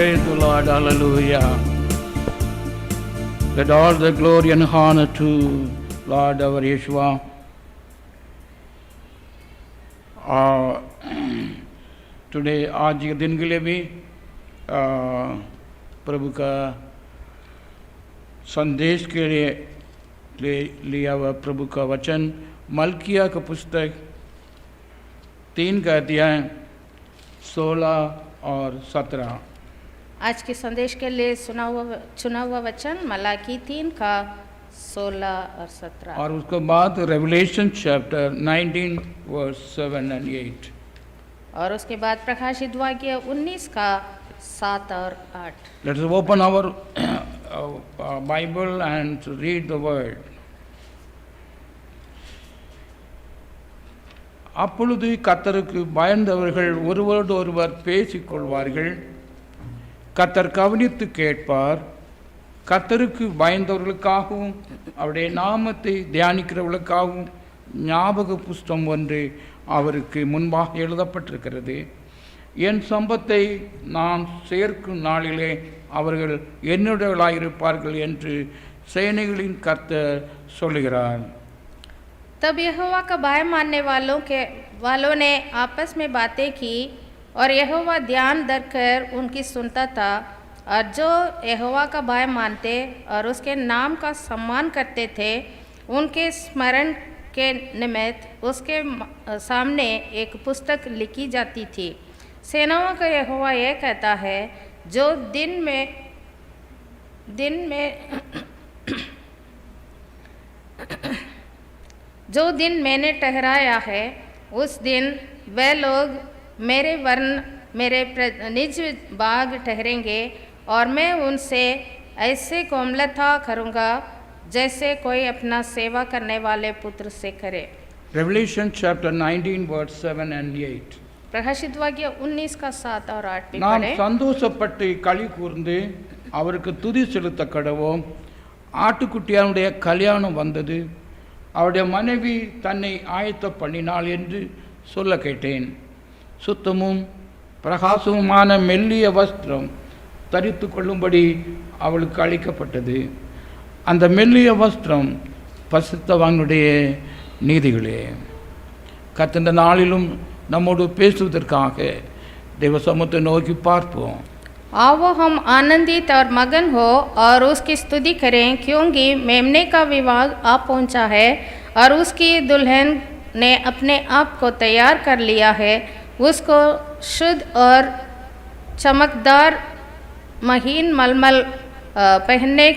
Praise the Lord, hallelujah. Let all the glory and honor to Lord our Yeshua. Today, आज के दिन के लिए भी प्रभु का संदेश के लिए लिया हुआ प्रभु का वचन मलकिया का पुस्तक 3 का अध्याय 16 और 17। आज के संदेश के लिए चुना हुआ वचन मलाकी 3 का 16 और 17 और उसके बाद रेवलेशन चैप्टर 19 वर्स 7 and 8। और उसके बाद प्रकाशित वाक्य 19 का 7 और 8। Let us open our Bible and read the word. அப்பொழுது கர்த்தருக்கு பயந்தவர்கள் ஒருவரோடு ஒருவர் பேசிக்கொள்வார்கள், கர்த்தர் கவனித்து கேட்பார். கர்த்தருக்கு பயந்தவர்களுக்காகவும் அவருடைய நாமத்தை தியானிக்கிறவர்களுக்காகவும் ஞாபக புஸ்தகம் ஒன்று அவருக்கு முன்பாக எழுதப்பட்டிருக்கிறது. என் சம்பத்தை நான் சேர்க்கும் நாளிலே அவர்கள் என்னுடையவர்களாயிருப்பார்கள் என்று சேனைகளின் கர்த்தர் சொல்லுகிறார். तब यहोवा का भय मानने वालों ने आपस में बातें की और यहोवा ध्यान धरकर उनकी सुनता था। और जो यहोवा का भय मानते और उसके नाम का सम्मान करते थे, उनके स्मरण के निमित्त उसके सामने एक पुस्तक लिखी जाती थी। सेनाओं का यहोवा यह कहता है, जो दिन मैंने ठहराया है, उस दिन वे लोग मेरे निज बाग ठहरेंगे और मैं उनसे ऐसे कोमलता करूँगा जैसे कोई अपना सेवा करने वाले पुत्र से करे। Revelation chapter 19 verse 7 and 8। प्रकाशित वाक्य 19 का 7 और 8 में நாம் पढ़े। சந்தோஷப்பட்டு களி கூர்ந்து அவருக்கு துதி செலுத்த கடவோம். ஆட்டுக்குட்டியானுடைய கல்யாணம் வந்தது, அவருடைய மனைவி தன்னை ஆயத்த பண்ணினாள் என்று சொல்ல கேட்டேன். சுத்தமும் பிரகாசமுமான மெல்லிய வஸ்திரம் தரித்து கொள்ளும்படி அவளுக்கு அளிக்கப்பட்டது. அந்த மெல்லிய வஸ்திரம் பரிசுத்தவான்களுடைய நீதிகளே. கர்த்தர் நாளிலும் நம்மோடு பேசுவதற்காக தேவ சமூகத்தை நோக்கி பார்ப்போம். आओ हम आनंदित और मगन हो और उसकी स्तुति करें, क्योंकि मेमने का विवाह आ पहुंचा है और उसकी दुल्हन ने अपने आप को तैयार कर लिया है। उसको शुद्ध और चमकदार महीन मलमल पहनने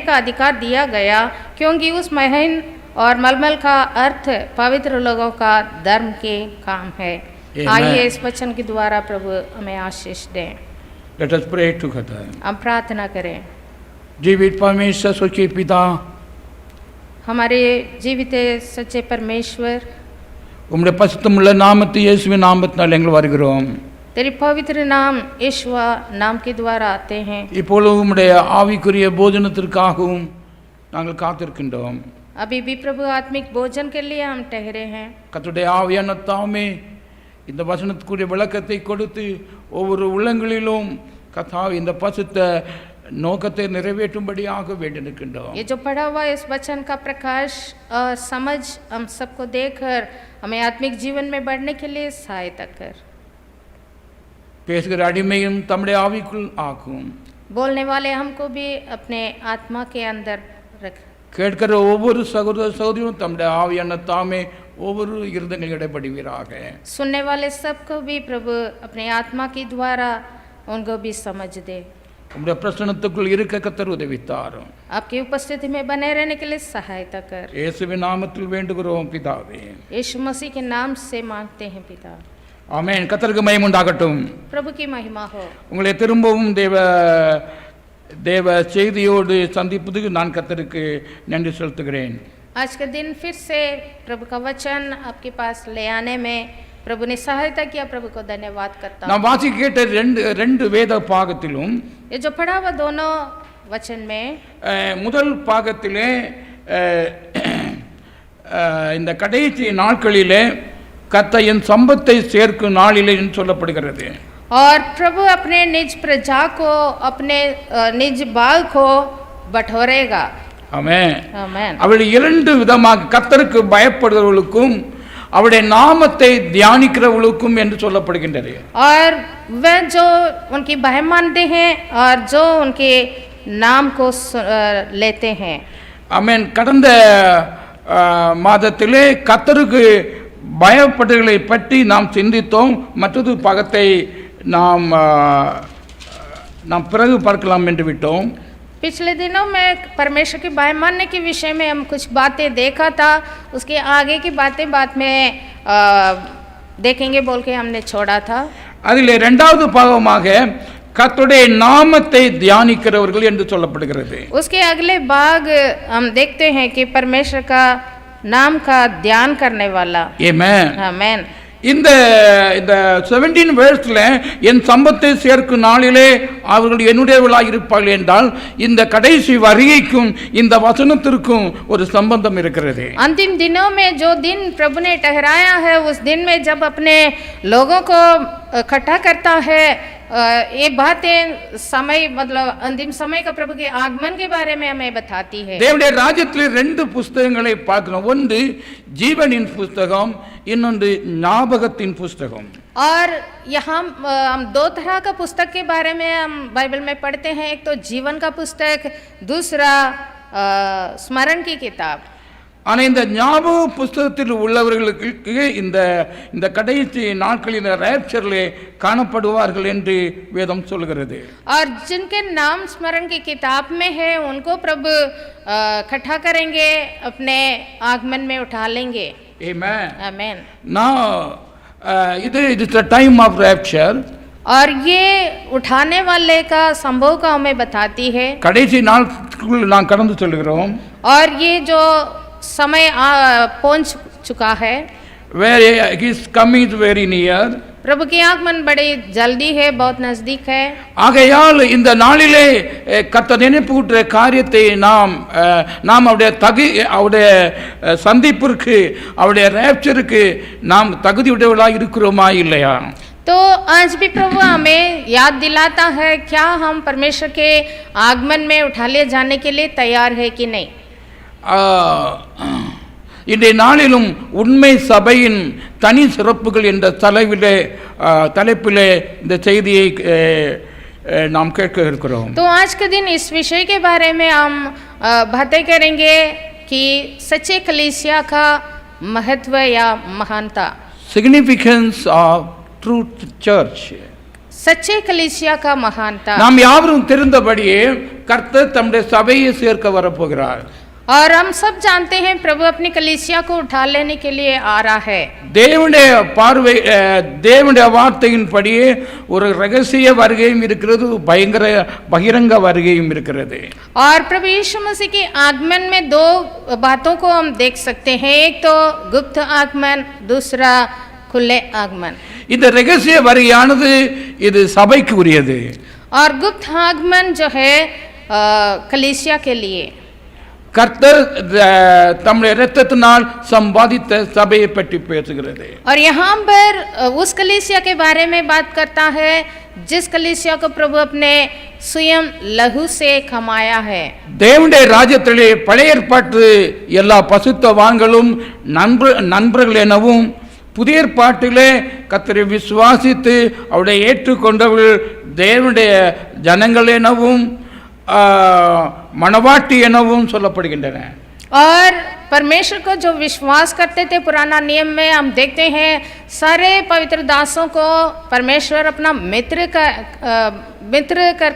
का अधिकार दिया गया, क्योंकि उस महीन और मलमल का अर्थ पवित्र लोगों का धर्म के काम है। आइए इस वचन के द्वारा प्रभु हमें आशीष दें। Let us pray together. हम प्रार्थना करें। जीवित परमेश्वर सच्चे पिता, हमारे जीवित सच्चे परमेश्वर, உம்முடைய பரிசுத்தமுள்ள நாமத்தை இயேசுவின் நாமத்தினால் எங்கள் வருகிறோம். तेरी पवित्र नाम यीशुआ नाम के द्वारा आते हैं। இப்பொழுது உம்முடைய ஆவிக்குரிய போஜனத்திற்காகவும் நாங்கள் காத்திருக்கின்றோம். अभी भी प्रभु आत्मिक भोजन के लिए हम ठहरे हैं। கர்த்தருடைய ஆவியான தாமே இந்த வசனத்துக்குரிய விளக்கத்தை கொடுத்து ஒவ்வொரு உள்ளங்களிலும் கர்த்தாவே இந்த பரிசுத்த நோக்கத்தை நிறைவேற்றும்படியாக வேண்டியிருக்கின்றோம். ये जो पढ़ा हुआ इस वचन का प्रकाश और समझ हम सबको देकर हमें आत्मिक जीवन में बढ़ने के लिए सहायता कर। பேசுகிற அடிமையும் தம்முடைய ஆவிக்குள் ஆக்கும். बोलने वाले हमको भी अपने आत्मा के अंदर रख। கேட்கிற ஒவ்வொரு சகோதர சகோதரியும் தம்முடைய ஆவியான தாமே ஒவ்வொரு இருதயங்களில் இடைப்படுவீராக. सुनने वाले सबको भी प्रभु अपने आत्मा के द्वारा उनको भी समझ दे। உம்முடைய பிரசன்னத்துக்குள் இருக்க கர்த்தர் உதவித்தாரும். आपकी उपस्थिति में बने रहने के लिए सहायता कर। இயேசுவின் நாமத்தில் வேண்டுகிறோம் பிதாவே. यीशु मसीह के नाम से मांगते हैं पिता। ஆமென். கர்த்தருக்கு மகிமை உண்டாகட்டும். प्रभु की महिमा हो। உங்களை திரும்பவும் தேவ செய்தியோடு சந்திப்பதுக்கு நான் கர்த்தருக்கு நன்றி செலுத்துகிறேன். आज के दिन फिर से प्रभु का वचन आपके पास ले आने में प्रभु ने सहायता किया, प्रभु को धन्यवाद करता हूं। நான் வாசிக்க கேட்ட ரெண்டு வேத பாகத்திலும் ये जो पढ़ा हुआ दोनों वचन में முதல் பாகத்திலே இந்த கடைசி நாட்களிலே கர்த்தர் என் சம்பத்தை சேர்க்கும் நாளிலே என்று சொல்லப்படுகிறது. और प्रभु अपने निज प्रजा को अपने निज बाग को बटोरेगा। ஆமென். आमेन। அவள் இரண்டு விதமாக கர்த்தருக்கு பயப்படுகிறவர்களுக்கும் அவருடைய நாமத்தை தியானிக்கிறவர்களுக்கும் என்று சொல்லப்படுகின்றது. और वह जो उनकी भय मानते हैं और जो उनके नाम को लेते हैं। ஆமென். கடந்த மாதத்திலே கர்த்தருக்கு பயப்படுகளை பற்றி நாம் சிந்தித்தோம். மற்றொரு பாகத்தை நாம் பிறகு பார்க்கலாம் என்று விட்டோம். पिछले दिनों में परमेश्वर की भय मानने के विषय में हम कुछ बातें देखा था, उसके आगे की बातें बाद में देखेंगे बोल के हमने छोड़ा था। அதிலே இரண்டாவது பாகமாக கர்த்தருடைய நாமத்தை தியானிக்கிறவர்கள் என்று சொல்லப்படுகிறது. उसके अगले भाग हम देखते हैं कि परमेश्वर का नाम का ध्यान करने वाला। आमेन। आमेन। இந்த 17 வேர்ஸ்ல என் சம்பத்தை சேர்க்கும் நாளிலே அவர்கள் என்னுடையவர்களாக இருப்பார்கள் என்றால் இந்த கடைசி வருகைக்கும் இந்த வசனத்திற்கும் ஒரு சம்பந்தம் இருக்கிறது. अंतिम दिनों में जो दिन प्रभु ने ठहराया है, उस दिन में जब अपने लोगों को इकट्ठा करता है, ये बातें समय मतलब अंतिम समय का प्रभु के आगमन के बारे में हमें बताती है। தேவனுடைய ராஜ்யத்தில் ரெண்டு புத்தகங்களை பார்க்கிறோம். ஒன்று ஜீவனின் புத்தகம், இன்னொன்று ஞாபகத்தின் புத்தகம். और यहाँ हम दो तरह का पुस्तक के बारे में हम बाइबल में पढ़ते हैं। एक तो जीवन का पुस्तक, दूसरा स्मरण की किताब। ஆனால் இந்த ஞாபக புஸ்தகத்தில் உள்ளவர்களுக்கு இந்த கடைசி நாட்களில் ரேப்சரிலே காணப்படுவார்கள் என்று வேதம் சொல்கிறது. और जिनके नाम स्मरण की किताब में है, उनको प्रभु इकट्ठा करेंगे, अपने आगमन में उठा लेंगे। आमेन। आमेन। Now it is the time of rapture. और ये उठाने वाले का संभव का हमें बताती है। கடைசி நாட்களுக்குள் நாம் கடந்து செல்கிறோம். और ये जो समय पहुंच चुका है, where his coming is very near. प्रभु की आगमन बड़ी जल्दी है, बहुत नजदीक है। ஆகையால் இந்த நாளிலே கர்த்தர் நினைப்பூட்டுற காரியத்தை நாம் அவருடைய சந்திப்பிற்கு, அவருடைய ரேப்சருக்கு நாம் தகுதியுடையவர்களாக இருக்கிறோமா இல்லையா? तो आज भी प्रभु हमें याद दिलाता है, क्या हम परमेश्वर के आगमन में उठा लिए जाने के लिए तैयार है कि नहीं। இன்றைய நாளிலும் உண்மை சபையின் தனி சிறப்புகள் என்ற தலைப்பிலே இந்த செய்தியை நாம் கேட்க இருக்கிறோம். तो आज के दिन इस विषय के बारे में हम बातें करेंगे कि सच्चे कलीसिया का महत्व या महानता। Significance of truth church. सच्चे कलीसिया का महानता। நாம் யாவரும் தெரிந்தபடியே கர்த்தர் தம்முடைய சபையை சேர்க்க வரப்போகிறார். और हम सब जानते हैं प्रभु अपनी कलीसिया को उठा लेने के लिए आ रहा है। தேவனுடைய வார்த்தையின்படியே ஒரு ரகசிய வருகையும் இருக்கிறது, பகிரங்க வருகையும் இருக்கிறது. और प्रभु यीशु मसीह के आगमन में दो बातों को हम देख सकते हैं, एक तो गुप्त आगमन, दूसरा खुले आगमन। இந்த ரகசிய வருகையானது இது சபைக்கு உரியது. और गुप्त आगमन जो है कलीसिया के लिए। கர்த்தர் தம்முடைய இரத்தத்தினால் சம்பாதித்த சபையை பற்றி பேசுகிறது. और यहाँ पर उस कलीसिया के बारे में बात करता है जिस कलीसिया को प्रभु अपने स्वयं लहू से कमाया है। தேவனுடைய ராஜ்யத்திலே பழைய ஏற்பாட்டு எல்லா பசுத்தவான்களும் நண்பர்கள் எனவும், புதிய ஏற்பாட்டிலே கர்த்தரை விசுவாசித்து அவருடைய ஏற்றுக்கொண்டவர்கள் தேவனுடைய ஜனங்கள் எனவும் मनवाटी एनवुम சொல்லப்படுகின்றன। और परमेश्वर को जो विश्वास करते थे पुराना नियम में हम देखते हैं सारे पवित्र दासों को परमेश्वर अपना मित्र कर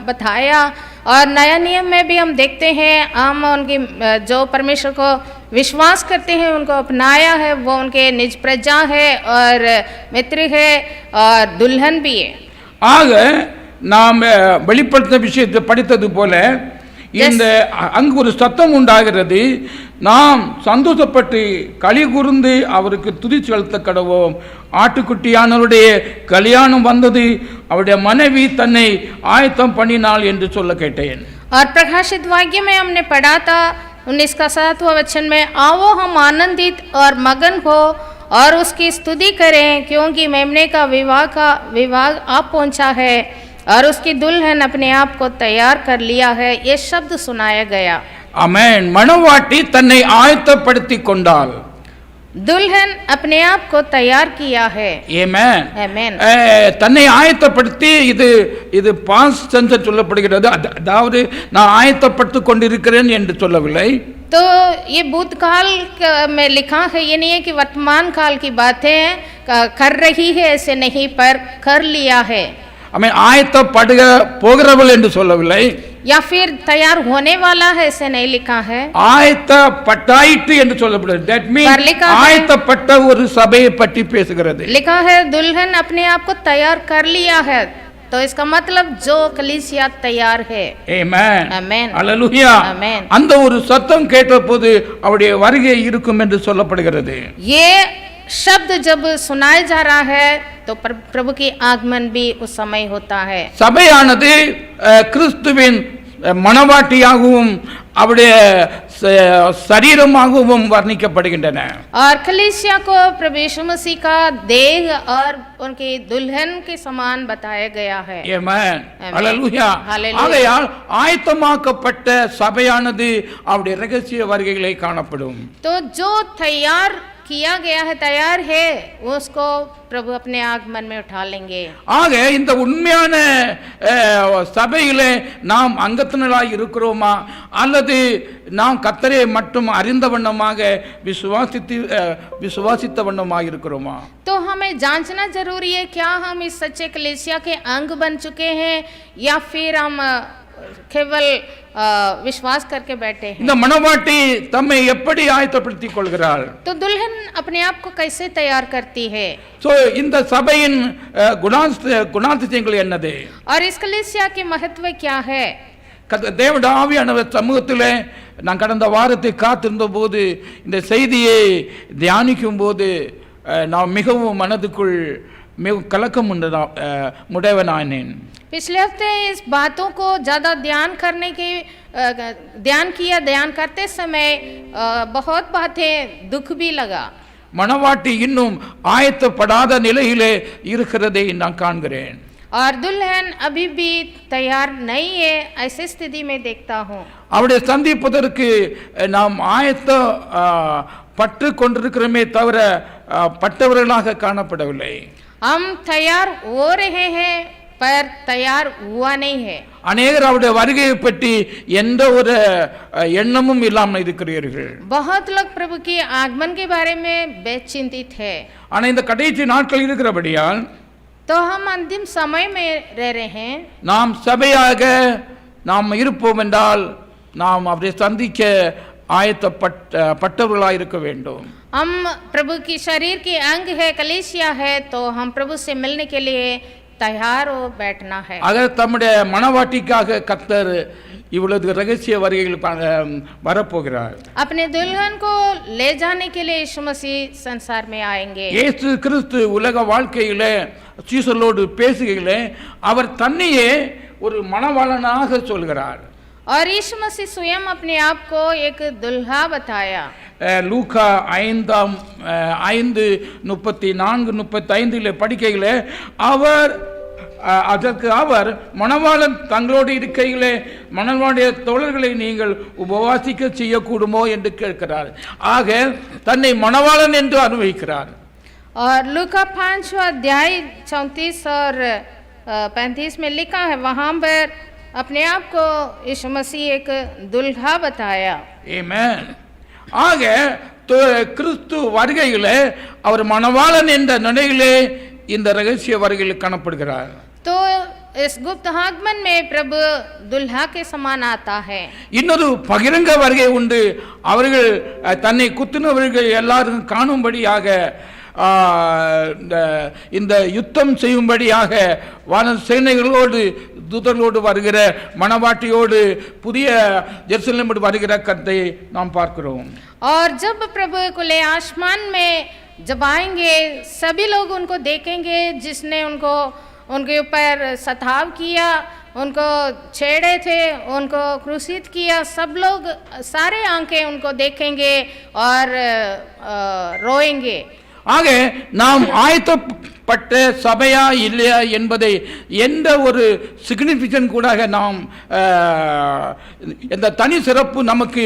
बताया। और नया नियम में भी हम देखते हैं हम उनकी जो परमेश्वर को विश्वास करते हैं उनको अपनाया है, वो उनके निज प्रजा है और मित्र है और दुल्हन भी है। ஆக நாம் வெளிப்படுத்த விஷயத்தை படித்தது போல இந்த அங்கு ஒரு சத்தம் உண்டாகிறது, நாம் சந்தோஷப்பட்டு களி கூர்ந்து அவருக்கு துதி செலுத்த கடவோம், ஆட்டுக்குட்டியானவருடைய கல்யாணம் வந்தது, அவருடைய மனைவி தன்னை ஆயத்தம் பண்ணினாள் என்று சொல்ல கேட்டேன்। और प्रकाशित वाक्य में हमने पढ़ा था 19 का 7वां वचन में, आओ हम आनंदित और मगन हो और उसकी स्तुति करें, क्योंकि मेमने का विवाह आप पहुंचा है और उसकी दुल्हन अपने आप को तैयार कर लिया है। ये शब्द सुनाया गया। ஆமென். மணவாட்டி தன்னை ஆயத்தப்படுத்திக் கொண்டாள். दुल्हन अपने आप को तैयार किया है। ஆமென். आमेन। தன்னை ஆயத்தப்படுத்தி இது பாஸ்ட் டென்ஸ் சொல்லப்படுகிறது. அதாவது நான் ஆயத்தப்பட்டுக் கொண்டிருக்கிறேன் என்று சொல்லவில்லை. तो ये भूतकाल में लिखा है, ये नहीं है कि वर्तमान काल की बातें कर रही है, ऐसे नहीं, पर कर लिया है। ஆமென். ஆயத்தப்படுக போகிறவள் என்று சொல்லவில்லை. या फिर तैयार होने वाला है, ऐसे नहीं लिखा है। ஆயத்தப்பட்டாயிற்று என்று சொல்லப்படுகிறது. that means ஆயத்தப்பட்ட ஒரு சபையை பற்றி பேசுகிறது. लिखा है दुल्हन अपने आप को तैयार कर लिया है, तो इसका मतलब जो कलीसिया तैयार है। ஆமென். आमेन। அல்லேலூயா. आमेन। அந்த ஒரு சத்தம் கேட்டபோது அவருடைய வருகை இருக்கும் என்று சொல்லப்படுகிறது. ये शब्द जब सुनाया जा रहा है तो प्रभु की आगमन भी उस समय होता है। சபையானது கிறிஸ்துவின் மணவாட்டியாகவும் அவருடைய சரீரமாகவும் வர்ணிக்கப்படுகின்றன. और कलीसिया को प्रभु यीशु मसीह का देह और उनकी दुल्हन के समान बताया गया है। ஆமென். ஆமென். அல்லேலூயா. ஹல்லேலூயா. ஆகையால் ஆயத்தமாக்கப்பட்ட சபையானது அவருடைய ரகசிய வருகைகளை காணப்படும். तो जो तैयार किया गया है, तैयार है, उसको प्रभु अपने आगमन में उठा लेंगे। ஆக இந்த உண்மையான சபையிலே நாம் அங்கத்தினராய் இருக்கிறோமா, அல்லது நாம் கர்த்தரை மட்டும் அறிந்த வண்ணமாக விசுவாசித்த வண்ணமாக இருக்கிறோமா? तो हमें जांचना जरूरी है, क्या हम इस सच्चे कलीसिया के अंग बन चुके हैं या फिर हम केवल विश्वास करके बैठे हैं। இந்த மணவாட்டி தம்மை எப்படி ஆயத்தப்படுத்திக் கொள்கிறாள்? तो दुल्हन अपने आप को कैसे तैयार करती है? சோ இந்த சபையின் குணாதிசயங்கள் என்னது? और इस कलीसिया के महत्व क्या है? தேவனுடைய ஆவியானவர் சமூகத்திலே நான் கடந்த வாரத்தை காத்திருந்த போது இந்த செய்தியை தியானிக்கும் போது நான் மிகவும் மனதுக்குள் மிகவும் கலக்கம் உடையவனானேன். पिछले हफ्ते इस बातों को ज़्यादा ध्यान करते समय बहुत बातें दुख भी लगा। மணவாட்டி இன்னும் ஆயத்தப்படாத நிலையிலே இருக்கிறதை நான் காண்கிறேன். और दुल्हन अभी भी तैयार नहीं है, ऐसी स्थिति में देखता हूँ। அவருடைய சந்திப்பதற்கு நாம் பட்டு கொண்டிருக்கிறோமே தவிர பட்டவர்களாக காணப்படவில்லை. हम तैयार हो रहे हैं पर तैयार हुआ नहीं है। अनेகர் அவருடைய வருகையை பற்றி எந்த ஒரு எண்ணமும் இல்லாமல் இருக்கிறீர்கள். बहुत लोग प्रभु के आगमन के बारे में बेचिंतित है। ஆனா இந்த கடைசி நாட்கள் இருக்கிறபடியால் तो हम अंतिम समय में रह रहे हैं। நாம் சபையாக நாம் இருப்போம் என்றால் நாம் அவரை சந்திக்க ஆயத்தப்பட்டவர்களாக இருக்க வேண்டும். हम प्रभु की शरीर के अंग है, कलीसिया है, तो हम प्रभु से मिलने के लिए तैयार हो बैठना है। अगर தம்முடைய மணவாட்டிக்காக கர்த்தர் இவ்வளவு ரகசிய வருகைகள் வரப்போகிறார். अपने दुल्हन को ले जाने के लिए यीशु मसीह संसार में आएंगे। இயேசு கிறிஸ்து உலக வாழ்க்கையிலே சீசரோடு பேசுகையிலே அவர் தன்னையே ஒரு மணவாளனாக சொல்கிறார். और यीशु मसीह स्वयं अपने आप को एक दुल्हा बताया। லூக்கா 5:34-35 படிக்கையிலே அவர் மணவாளன் தங்களோடு இருக்கையிலே மணவாளுடைய தோழர்களை நீங்கள் உபவாசிக்க செய்யக்கூடுமோ என்று கேட்கிறார். ஆக தன்னை மணவாளன் என்று அனுபவிக்கிறார். और लूका 5:34 और 35 में लिखा है, वहां पर अपने आप को यीशु मसीह एक दुल्हा बताया। आमेन। ஆக கிறிஸ்து வருகையிலே அவர் மணவாளன் என்ற நிலையிலே இந்த ரகசிய வருகையில் காணப்படுகிறார். तो इस गुप्त आगमन में प्रभु दुल्हा के समान आता है। இன்னொரு பகிரங்க வருகை உண்டு. அவர்கள் தன்னை குத்துனவர்கள் எல்லாரும் காணும்படியாக இந்த யுத்தம் செய்யும்படியாக வான சேனைகளோடு தூதர்களோடு வருகிற மணவாட்டியோடு புதிய ஜெருசலேம் வருகிற கதை நாம் பார்க்கிறோம். और जब प्रभु खुले आसमान में जब आएंगे, सभी लोग उनको देखेंगे जिसने उनके ऊपर सताव किया, उनको छेड़े थे, उनको क्रूसित किया, सब लोग सारे आंखें उनको देखेंगे और रोएंगे. ஆக நாம் ஆயத்தப்பட்ட சபையா இல்லையா என்பதை எந்த ஒரு சிக்னிஃபிகன்ட் கூட நாம் எந்த தனி சிறப்பு நமக்கு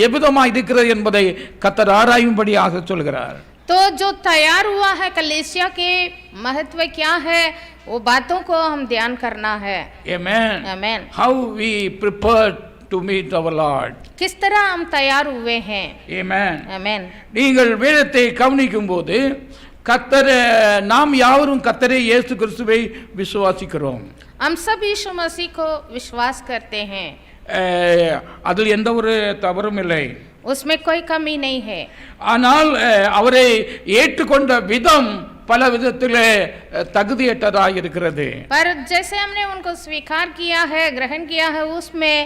எவ்விதமாக இருக்கிறது என்பதை கர்த்தர் ஆராயும்படியாக சொல்கிறார். तो जो तैयार हुआ है कलीसिया के महत्व क्या है, वो बातों को हम ध्यान करना है. Amen. Amen. How we prepare to meet our Lord. किस तरह हम तैयार हुए हैं. Amen. Amen. நீங்கள் வேதத்தை கவனிக்கும் போது கர்த்தர் நாம் யாவரும் கர்த்தரே இயேசு கிறிஸ்துவை விசுவாசிக்கிறோம். हम सब यीशु मसीह को विश्वास करते हैं. அதில் எந்த ஒரு தவறும் இல்லை. उसमें कोई कमी नहीं है. ஆனால் அவரை ஏற்றுக்கொண்ட விதம் பல விதத்திலே தகுதியற்றதாக இருக்கிறது. पर जैसे हमने उनको स्वीकार किया है, ग्रहण किया है, उसमें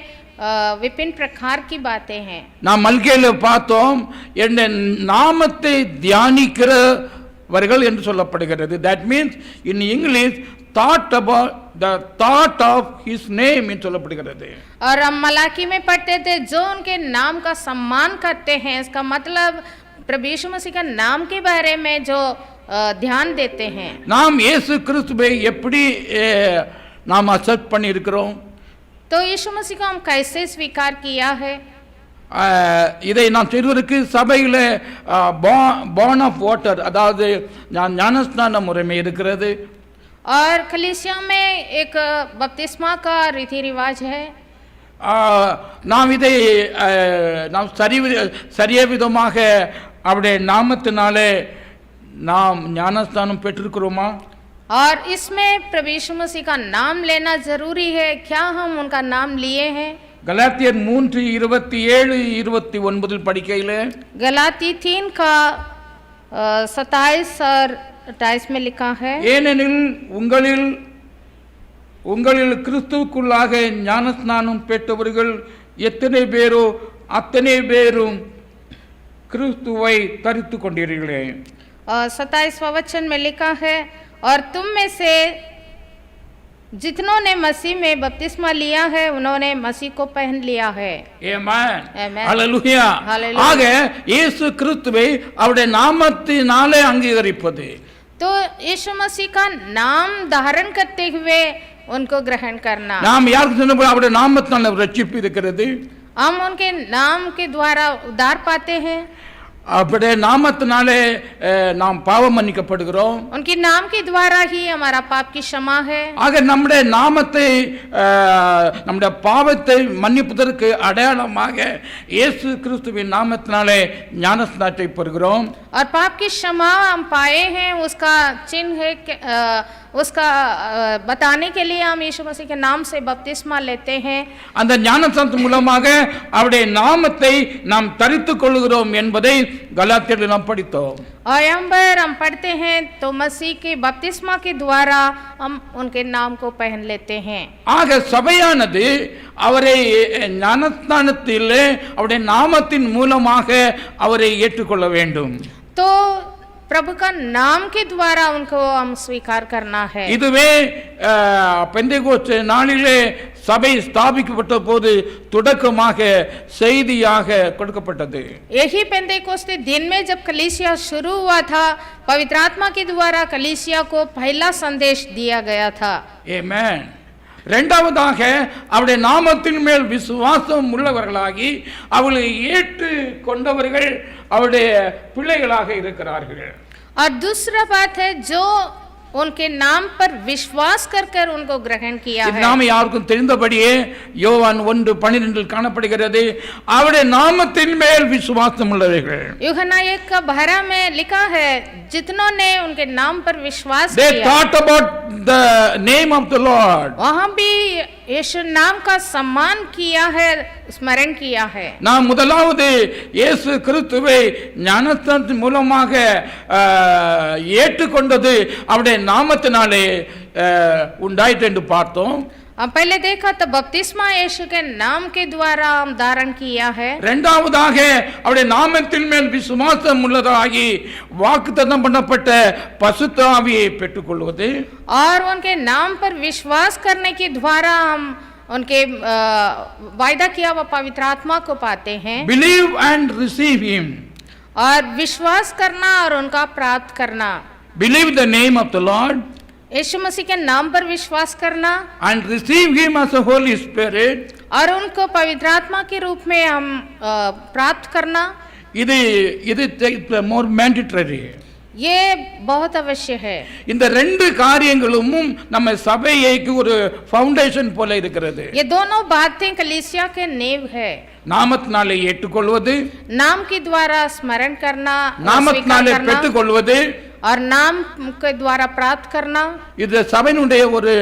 विभिन्न प्रकार की बातें हैं. நாம் மல்கியேல பார்த்தோம், என்ற நாமத்தை தியானிக்கிறவர்கள் என்று சொல்லப்படுகிறது. that means in English thought about the thought of his name என்று சொல்லப்படுகிறது. और हम मलाकी में पढ़ते थे, जो उनके नाम का सम्मान करते हैं, इसका मतलब प्रभु यीशु मसीह का नाम के बारे में जो ध्यान देते हैं. நாம் இயேசு கிறிஸ்துவை எப்படி நாம் அக்செப்ட் பண்ணி இருக்கிறோம்? तो यीशु मसीह को हम कैसे स्वीकार किया है? இதை நாம் செய்வதற்கு சபையில் born of water, அதாவது ஞானஸ்நான முறைமை இருக்கிறது. और कलीसिया में एक बपतिस्मा का रीति रिवाज है. நாம் இதை நாம் சரிய விதமாக அவருடைய நாமத்தினாலே நாம் ஞானஸ்தானம் பெற்றிருக்கிறோமா? और इसमें प्रभु यीशु मसीह का नाम लेना जरूरी है. क्या हम उनका नाम लिए हैं? கலாத்தியர் 3:27-29 படிக்கையில் गलाती 3 का 27 और 28 में लिखा है, ஏனெனில் உங்களில் கிறிஸ்துவுக்குள்ளாக ஞானஸ்நானம் பெற்றவர்கள் எத்தனை பேரோ அத்தனை பேரும் கிறிஸ்துவை தரித்து கொண்டீர்களே. और 27वां वचन में लिखा है, और तुम में से जितनों ने मसीह में बपतिस्मा लिया है, उन्होंने मसीह को पहन लिया है. Amen. Amen. Hallelujah. Hallelujah. ஆக இயேசு கிறிஸ்துவை அவருடைய நாமத்தினாலே அங்கீகரிப்பது. तो यीशु मसीह का नाम धारण करते हुए उनको ग्रहण करना. நாம் யாருக்கு சொன்னபோது அவருடைய நாமத்தினால ரட்சிப்பு இருக்கிறது. हम उनके नाम के द्वारा उद्धार पाते हैं. அவருடைய நாமத்தினாலே நாம் பாவம் மன்னிக்கப்படுகிறோம். उनके नाम के द्वारा ही हमारा पाप की क्षमा है. ஆக நம்முடைய நாமத்தை நம்முடைய பாவத்தை மன்னிப்பதற்கு அடையாளமாக இயேசு கிறிஸ்துவின் நாமத்தினாலே ஞானஸ்நானத்தை பெறுகிறோம். और पाप की क्षमा हम पाए हैं, उसका चिन्ह है, उसका बताने के लिए हम यीशु मसीह के नाम से बपतिस्मा लेते हैं. அந்த ஞானஸ்நானத்தின் மூலமாக அவருடைய நாமத்தை நாம் தரித்துக் கொள்கிறோம் என்பதை கலாத்தியரில் நாம் படித்தோம். और यहाँ पर हम पढ़ते हैं, तो मसीह के बपतिस्मा के द्वारा हम उनके नाम को पहन लेते हैं. ஆக சபையானது அவரை ஞானஸ்நானத்திலே அவருடைய நாமத்தின் மூலமாக அவரை ஏற்றுக்கொள்ள வேண்டும். तो प्रभु का नाम के द्वारा उनको हम स्वीकार करना है. இதுவே பெந்தேகோஸ்தே நாளிலே சபை ஸ்தாபிக்கப்பட்ட போது தொடக்கமாக செய்தியாக கொடுக்கப்பட்டது. यही पेंतेकोस्ते दिन में जब कलीसिया शुरू हुआ था, पवित्र आत्मा के द्वारा कलीसिया को पहला संदेश दिया गया था. ஆமென். இரண்டாவதாக அவருடைய நாமத்தின் மேல் விசுவாசம் உள்ளவர்களாகி அவளை ஏற்று கொண்டவர்கள் அவருடைய பிள்ளைகளாக இருக்கிறார்கள். और दूसरा बात है, जो उनके नाम पर विश्वास कर उनको ग्रहण किया है. நாம யாருக்கும் தெரிந்தபடியே யோவான் 1:12 காணப்படுகிறது, அவருடைய நாமத்தின் மேல் விசுவாசம் உள்ளவர்கள். यूहन्ना 1 का 12 में लिखा है, जितनों ने उनके नाम पर विश्वास They किया. thought about the name of the Lord. वहाँ भी यीशु नाम का सम्मान किया है, स्मरण किया है. நாம் முதலாவது இயேசு கிறிஸ்துவை ஞானஸ்நானத்தின் மூலமாக ஏற்றுக்கொண்டது அவருடைய நாமத்தினாலே உண்டாயிற்று என்று பார்த்தோம். हम पहले देखा तो बपतिस्मा यीशु के नाम के द्वारा हम धारण किया है. இரண்டாவதாக அவருடைய நாமத்தின் மேல் விசுவாசம் உள்ளதாகி வாக்குத்தத்தம் பண்ணப்பட்ட பரிசுத்த ஆவியை பெற்றுக்கொள்வது. और उनके नाम पर विश्वास करने के द्वारा हम उनके वायदा किया हुआ पवित्र आत्मा को पाते हैं. Believe and receive him. और विश्वास करना और उनका प्राप्त करना, Believe the name of the Lord यीशु मसीह के नाम पर विश्वास करना and receive Him as a Holy Spirit. और उनको पवित्र आत्मा के रूप में हम प्राप्त करना, இது more mandatory. ये बहुत अवश्य है. இந்த ரெண்டு காரியங்களும் நம்ம சபைக்கு ஒரு ஃபவுண்டேஷன் போல இருக்கிறது. ये दोनों बातें कलीसिया के नींव है. நாமத்தினாலே ஏற்றுக்கொள்வது, नाम के द्वारा स्मरण करना, நாமத்தினாலே பெற்றுக்கொள்வது और नाम के द्वारा प्राप्त करना, இது சபையினுடைய ஒரு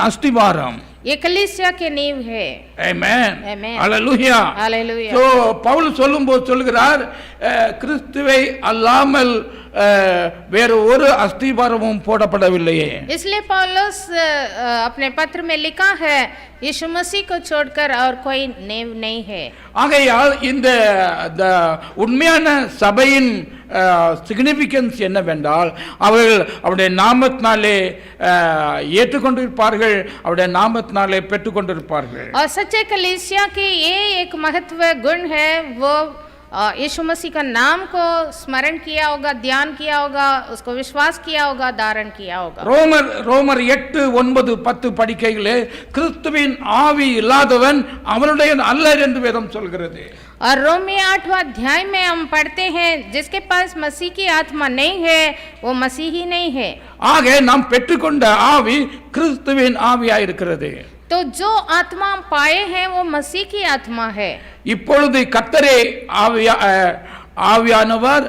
அஸ்திவாரம். ये कलीसिया के नींव है. Amen. Amen. Hallelujah. Hallelujah. So Pavul சொல்லும்போது சொல்கிறார், கிறிஸ்துவை அல்லாமல் வேற ஒரு அஸ்திவாரமும் போடப்படவில்லையே. इसलिए पौलुस अपने पत्र में लिखा है, यीशु मसीह को छोड़कर और कोई नींव नहीं है. ஆகையால் இந்த உண்மையான சபையின் சிக்னிபிகன்ஸ் என்னவென்றால், அவர்கள் அவருடைய நாமத்தினாலே ஏற்றுக்கொண்டிருப்பார்கள், அவருடைய நாமத்தினாலே பெற்றுக்கொண்டிருப்பார்கள். और सच्चे कलीसिया की ये एक महत्व गुण है, वो यीशु मसीह का नाम को स्मरण किया होगा, ध्यान किया होगा, उसको विश्वास किया होगा, धारण किया होगा. ரோமர் 8:9-10 படிக்கையிலே கிறிஸ்துவின் ஆவி இல்லாதவன் அவனுடைய அல்லர் என்று வேதம் சொல்கிறது. और रोमी 8वां अध्याय में हम पढ़ते हैं, जिसके पास मसीह की आत्मा नहीं है वो मसीही नहीं है. ஆக நாம் பெற்றுக்கொண்ட ஆவி கிறிஸ்துவின் ஆவியாய் இருக்கிறது. तो जो आत्मा हम पाए हैं वो मसीह की आत्मा है. இப்பொழுது கர்த்தரே ஆவியானவர்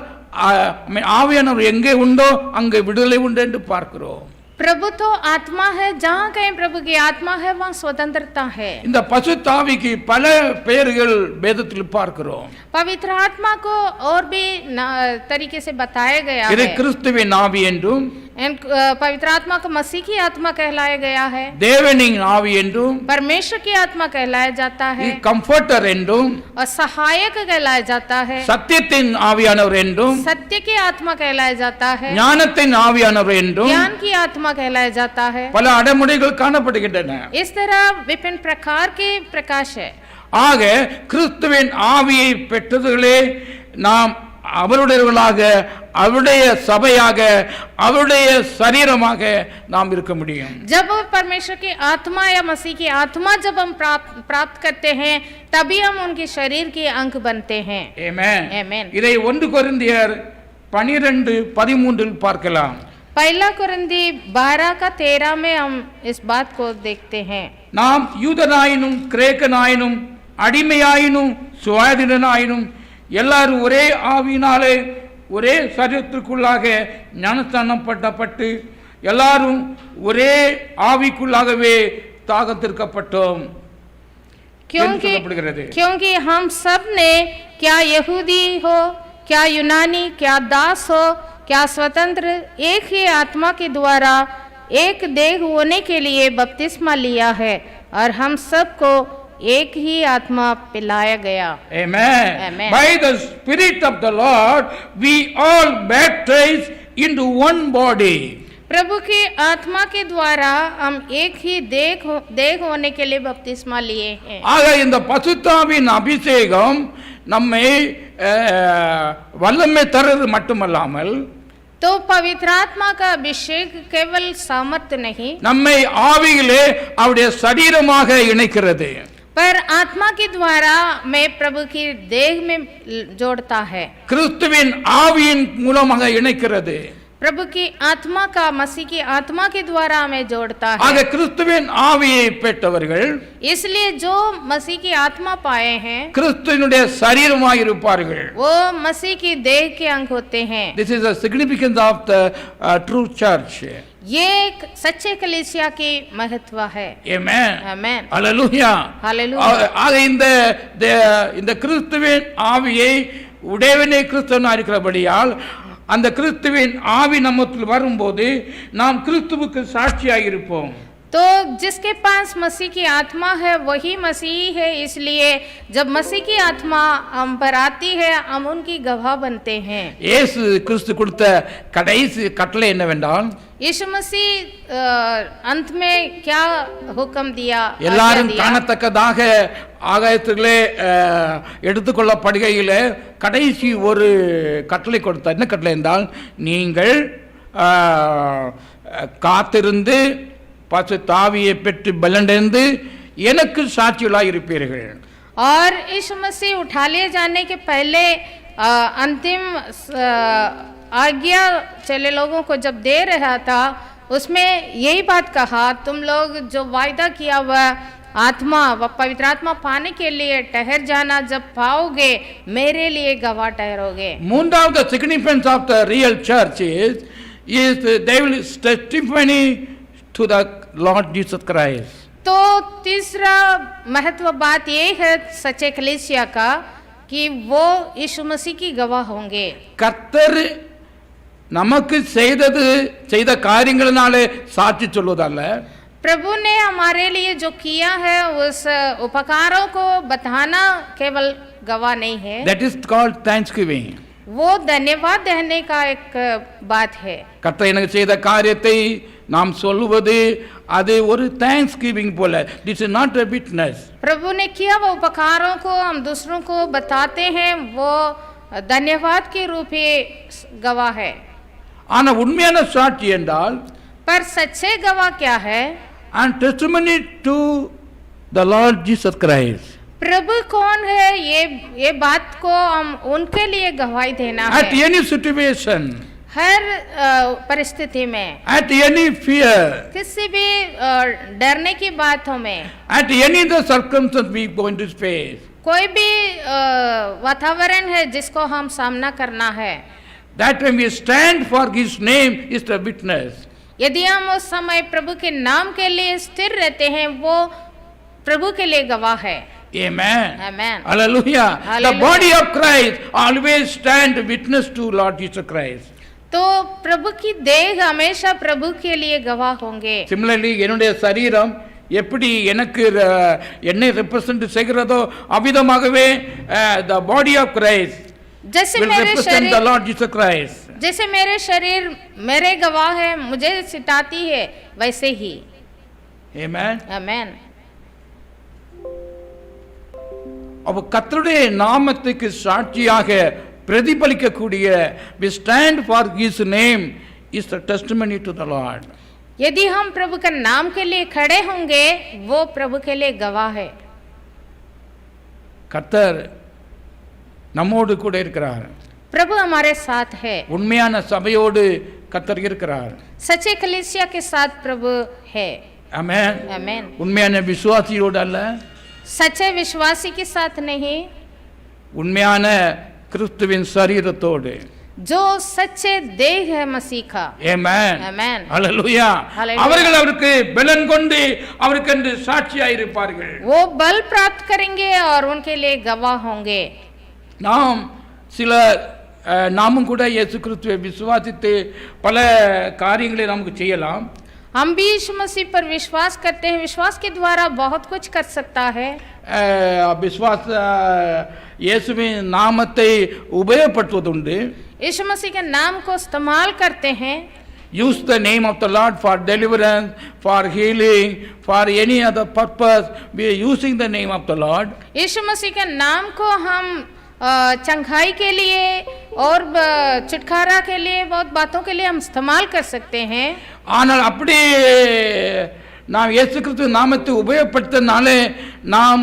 எங்கே உண்டோ அங்கே விடுதலை உண்டு என்று பார்க்கிறோம். प्रभु तो आत्मा है, जहाँ कहीं प्रभु की आत्मा है वहाँ स्वतंत्रता है. இந்த பசுத்த ஆவிக்கு பல பெயர்கள் வேதத்தில் பார்க்கிறோம். पवित्र आत्मा को और भी तरीके से बताया गया இது है. கிறிஸ்துவின் ஆவி என்றும், पवित्र आत्मा को मसीह की आत्मा कहलाया गया है. தேவனின் ஆவி என்றும், परमेश्वर की आत्मा कहलाया जाता है. கம்ஃபர்ட்டர் என்றும், और सहायक कहलाया जाता है. சத்தியத்தின் ஆவியானவர் என்றும், सत्य की आत्मा कहलाया जाता है. ஞானத்தின் ஆவியானவர் என்றும் ज्ञान की आत्मा कहलाया जाता है. பல அடைமொழிகள் காணப்படுகின்றன. इस तरह विभिन्न प्रकार के प्रकाश है. ஆக கிறிஸ்துவின் ஆவியை பெற்றதுகளே நாம் அவருடையவர்களாக, அவருடைய சபையாக, அவருடைய சரீரமாக நாம் இருக்க முடியும். जब परमेश्वर की आत्मा या मसीह की आत्मा जब हम प्राप्त करते हैं, तभी हम उनके शरीर के अंग बनते हैं. Amen. Amen. இதை 1 கொரிந்தியர் 12:13 பார்க்கலாம். पहला कुरिन्दी 12:13 में हम इस बात को देखते हैं. நாம் யூதனாயினும் கிரேக்கனாயினும் அடிமையாயினும் சுயாதீனனாயினும் எல்லாரும் ஒரே ஆவியினாலே ஒரே சரீரத்திற்குள்ளாக ஞானஸ்நானப்பட்டு எல்லாரும் ஒரே ஆவிக்குள்ளாகவே தாகத்திற்கப்பட்டோம். क्योंकि हम सब ने, क्या यहूदी हो, क्या यूनानी, क्या दास हो, क्या स्वतंत्र, एक ही आत्मा के द्वारा एक देह होने के लिए बपतिस्मा लिया है और हम सबको एक ही आत्मा पिलाया गया. Amen. Amen. By the Spirit of the Lord we all baptized into one body. प्रभु की आत्मा के द्वारा हम एक ही देह होने के लिए बपतिस्मा लिए हैं. ஆக இந்த பசுத்தாவின் அபிஷேகம் நம்மை வல்லமை தருவது மட்டுமல்லாமல், तो पवित्र आत्मा का अभिषेक केवल सामर्थ्य नहीं, நம்மை ஆவியிலே அவருடைய சரீரமாக இணைக்கிறது. पर आत्मा के द्वारा मैं प्रभु की देह में जोड़ता है. கிறிஸ்துவின் ஆவியின் மூலமாக இணைக்கிறது. प्रभु की आत्मा का मसीह की आत्मा के द्वारा हमें जोड़ता ஆக है. கிறிஸ்துவின் ஆவியை பெற்றவர்கள் इसलिए जो मसीह की आत्मा पाए हैं கிறிஸ்துவினுடைய சரீரமாக இருப்பார்கள். वो मसीह की देह के अंग होते हैं. This is the significance of the true church. ये एक सच्चे कलीसिया की महत्व है. Amen. Amen. Hallelujah. Hallelujah. ஆக இந்த கிறிஸ்துவின் ஆவியை உடையவனே கிறிஸ்துவனா இருக்கிறபடியால், அந்த கிறிஸ்துவின் ஆவி நம்மத்தில் வரும்போது நாம் கிறிஸ்துவுக்கு சாட்சியாக இருப்போம். तो जिसके पास मसीह की आत्मा है वही मसीही है, इसलिए जब मसीह की आत्मा हम पर आती है हम उनकी गवाह बनते हैं। இயேசு கிறிஸ்து கொடுத்த கடைசி கட்டளை என்னவென்றால், यीशु मसीह अंत में क्या हुक्म दिया, आज्ञा எல்லாரும் दिया? காணத்தக்கதாக ஆகாயத்திலே எடுத்துக்கொள்ளப்படுகையில் கடைசி ஒரு கட்டளை கொடுத்தார். என்ன கட்டளை என்றால், நீங்கள் காத்திருந்து பரிசுத்த ஆவியை பெற்று பலனடைந்து எனக்கு சாட்சிகளாய் இருப்பீர்கள். और यीशु मसीह उठा लिए जाने के पहले अंतिम आज्ञा चले लोगों को जब दे रहा था, उसमें यही बात कहा, तुम लोग जो वायदा किया हुआ आत्मा व पवित्र आत्मा पाने के लिए ठहर जाना, जब पाओगे मेरे लिए गवाह ठहरोगे। மூன்றாவது significance of the real church is they will testify to the Lord Jesus Christ. तो तीसरा महत्व बात ये है सच्चे कलीसिया का कि वो यीशु मसीह की गवाह होंगे। கர்த்தர் நமக்கு செய்த காரியங்களினாலே சாட்சி சொல்வதல்ல, प्रभु ने हमारे लिए जो किया है उस उपकारों को बताना केवल गवाह नहीं है, that is called thanksgiving. वो धन्यवाद देने का एक बात है। கர்த்தர் எனக்கு செய்த காரியத்தை நாம் சொல்லுவது அது ஒரு thanksgiving போல. This is not a witness. प्रभु ने किया वो उपकारों को हम दूसरों को बताते हैं, वो धन्यवाद के रूप ही गवाह है। ஆனா உண்மையான சாட்சி என்றால், पर सच्चे गवाह क्या है? and testimony to the Lord Jesus Christ. प्रभु कौन है, ये बात को हम उनके लिए गवाही देना At है। any situation, हर परिस्थिति में, at any fear, किसी भी डरने की बातों में, at any the circumstance we going to face, कोई भी वातावरण है जिसको हम सामना करना है, that when we stand for His name is the witness. यदि हम उस समय प्रभु के नाम के लिए स्थिर रहते हैं, वो प्रभु के लिए गवाह है। Amen. Amen. Hallelujah. The Hallelujah. body of Christ always stand witness to Lord Jesus Christ. तो प्रभु की देह हमेशा प्रभु के लिए गवाह होंगे। Similarly, என்னுடைய சரீரம் எப்படி எனக்கு என்னை represent செய்கிறதோ அவ்விதமாகவே the body of Christ जैसे will मेरे represent the शरीर, Lord Jesus Christ. जैसे मेरे शरीर मेरे गवाह है, मुझे सिताती है, वैसे ही। Amen. आमेन। அப்ப கர்த்தருடைய நாமத்துக்கு சாட்சியாக பிரதிபலிக்கக்கூடிய we stand for His name is the testimony to the Lord. यदि हम प्रभु का नाम के लिए खड़े होंगे, वो प्रभु के लिए गवाह है। கர்த்தர் நம்மோடு கூட இருக்கிறார். प्रभु हमारे साथ है। உண்மையான சபையோடு கர்த்தர் இருக்கிறார். सच्चे कलीसिया के साथ प्रभु है। ஆமென். आमेन। உண்மையான விசுவாசியோடு அல்ல, सच्चे विश्वासी के साथ नहीं, உண்மையான கிறிஸ்துவின் சரீரத்தோடு. जो सच्चे देह है मसीह का। ஆமென். आमेन। ஹல்லேலூயா. Hallelujah. அவர்கள் அவருக்கு பலன் கொண்டு அவருக்கென்று சாட்சியாய் இருப்பார்கள். वो बल प्राप्त करेंगे और उनके लिए गवाह होंगे। நாம் சில நாமும் கூட இயேசு கிறிஸ்துவை விசுவாசித்து பல காரியங்களை நமக்கு செய்யலாம். हम भी यीशु मसीह पर विश्वास करते हैं, विश्वास के द्वारा बहुत कुछ कर सकता है। விசுவாச இயேசுவின் நாமத்தை உபயோகப்படுத்துவதுண்டு. यीशु मसीह के नाम को इस्तेमाल करते हैं। use the name of the Lord for deliverance, for healing, for any other purpose. We are using the name of the Lord. यीशु मसीह के नाम को हम चंगाई के लिए और छुटकारा के लिए, बहुत बातों के लिए हम इस्तेमाल कर सकते हैं। ஆனால் அப்படி நாம் இயேசு கிறிஸ்து நாமத்தை உபயோகப்படுத்தினாலே நாம்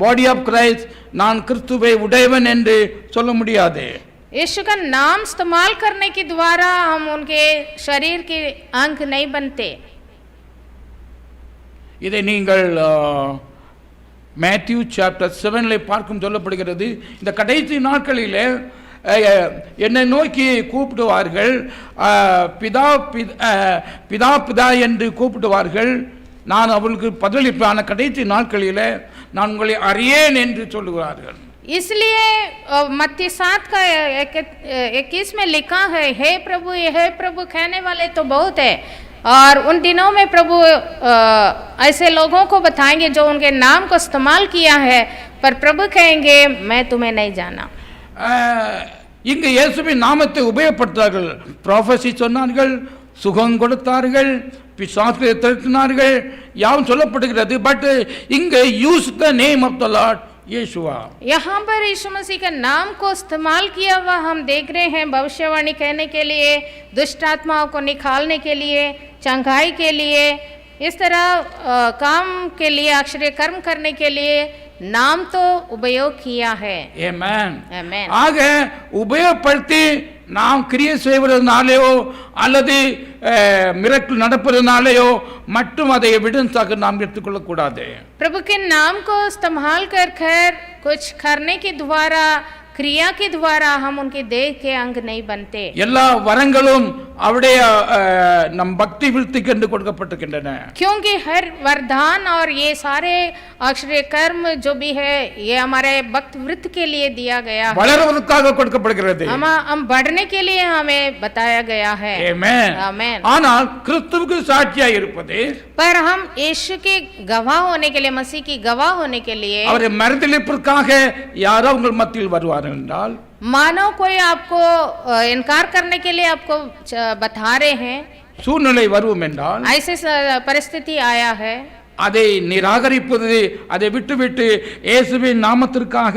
பாடி ஆஃப் கிரைஸ்ட், நான் கிறிஸ்துவை உடையவன் என்று சொல்ல முடியாது. यीशु का नाम इस्तेमाल करने के द्वारा हम उनके शरीर के अंग नहीं बनते। இதை நீங்கள் மேத்யூ சாப்டர் 7 பார்க்கும் சொல்லப்படுகிறது. இந்த கடைசி நாட்களிலே என்னை நோக்கி கூப்பிடுவார்கள், பிதா பிதா பிதா என்று கூப்பிடுவார்கள், நான் அவர்களுக்கு பதிலளிப்பான கடைசி நாட்களில் நான் உங்களை அறியேன் என்று சொல்லுகிறார்கள். इसलिए मत्ती 7 का 21 में लिखा है, हे प्रभु कहने वाले तो बहुत है, और उन दिनों में प्रभु ऐसे लोगों को बताएंगे जो उनके नाम को इस्तेमाल किया है, पर प्रभु कहेंगे मैं तुम्हें नहीं जाना। இங்கு இயேசுவின் நாமத்தை உபயோகப்படுத்தார்கள். ப்ராஃபஸி சொன்னார்கள், சுகம் கொடுத்தார்கள், பிசாசுகளை திரட்டினார்கள், யாவும் சொல்லப்படுகிறது. பட் இங்கு use the name of the Lord Yeshua. यहाँ पर यीशु मसीह का नाम को इस्तेमाल किया हुआ हम देख रहे हैं, भविष्यवाणी कहने के लिए, दुष्ट आत्माओं को निकालने के लिए, चंगाई के लिए, इस तरह काम के लिए, आश्चर्य कर्म करने के लिए नाम तो उपयोग किया है. Amen. Amen. ஆக உபயோகப்படுத்தி நாம் கிரியை செய்வதனாலேயோ அல்லது மிரக்கல் நடப்பதனாலேயோ மட்டும் அதை எவிடன்ஸாக நாம் எடுத்துக்கொள்ளக்கூடாது. प्रभु के नाम को इस्तेमाल कर कुछ करने के द्वारा, क्रिया के द्वारा हम उनके देह के अंग नहीं बनते. எல்லா வரங்களும் அவருடைய நம் பக்தி விருத்திக்கு என்று கொடுக்கப்பட்டிருக்கின்றன. क्योंकि हर वरदान और ये सारे आश्चर्य कर्म जो भी है ये हमारे भक्त वृत्ति के लिए दिया गया है, வளர்வதற்காக கொடுக்கப்படுகிறது. हम बढ़ने के लिए हमें बताया गया है. आमेन. आमेन. ஆனால் கிறிஸ்துவுக்கு சாட்சியாக இருப்பது, पर हम यीशु के गवाह होने के लिए, मसीह की गवाह होने के लिए, அவரை மறுதலிப்பதற்காக யாரோ உங்கள் மத்தியில் வருவார்கள் என்றால், मानो कोई आपको इनकार करने के लिए आपको बता रहे हैं, சூழ்நிலை வருவோம் என்றால், ऐसे परिस्थिति आया है, அதை நிராகரிப்பது, அதை விட்டுவிட்டு இயேசுவின் நாமத்திற்காக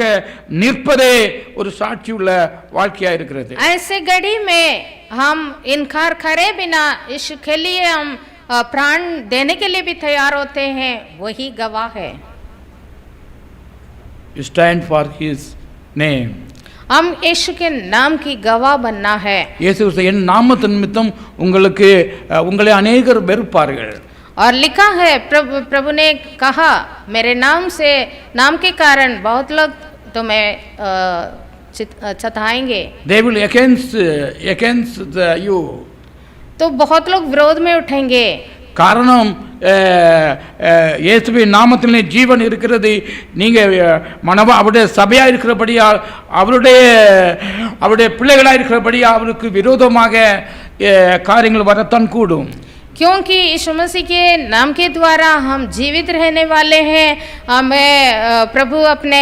நிற்பதே ஒரு சாட்சி உள்ள வாழ்க்கையா இருக்கிறது. ऐसे घड़ी में हम इनकार करे बिना यीशु के लिए हम प्राण देने के लिए भी तैयार होते हैं, वही गवाह है. Stand for his name. हम यीशु के नाम की गवाह बनना है. இயேசு என் நாமத்தின் நிமித்தம் உங்களுக்கு உங்களை अनेகர் வெறுப்பார்கள். और लिखा है, प्रभु ने कहा मेरे नाम के कारण बहुत लोग तुम्हें सताएंगे. They will against you. तो बहुत लोग विरोध में उठेंगे. காரணம் இயேசுவின் நாமத்திலே ஜீவன் இருக்கிறது. நீங்க அவருடைய சபையா இருக்கிறபடியால், அவருடைய பிள்ளைகளா இருக்கிறபடியால் அவருக்கு விரோதமாக காரியங்கள் வரத்தான் கூடும். क्योंकि यीशु मसीह के नाम के द्वारा हम जीवित रहने वाले हैं, हमें प्रभु अपने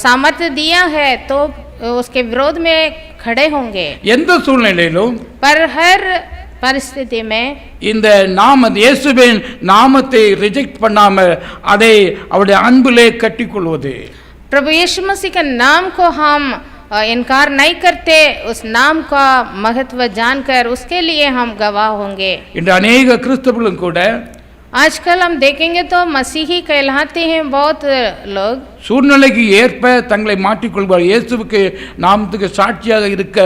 सामर्थ्य दिया है, तो उसके विरोध में खड़े होंगे. எந்த சூழ்நிலையிலும், पर हर परिस्थिति में இந்த இயேசுவின் நாமத்தை ரிஜெக்ட் பண்ணாமல் அதை அவருடைய அன்பிலே கட்டிக்கொள்வது, प्रभु यीशु मसीह के नाम को हम इनकार नहीं करते, उस नाम का महत्व जानकर उसके लिए हम गवाह होंगे. இன்று अनेक கிறிஸ்தவர்களும் கூட आजकल हम देखेंगे तो मसीही कहलाते हैं बहुत लोग, சூழ்நிலைக்கு ஏற்ப தங்களை மாற்றிக்கொள்வார். இயேசுவுக்கு நாமத்துக்கு சாட்சியாக இருக்க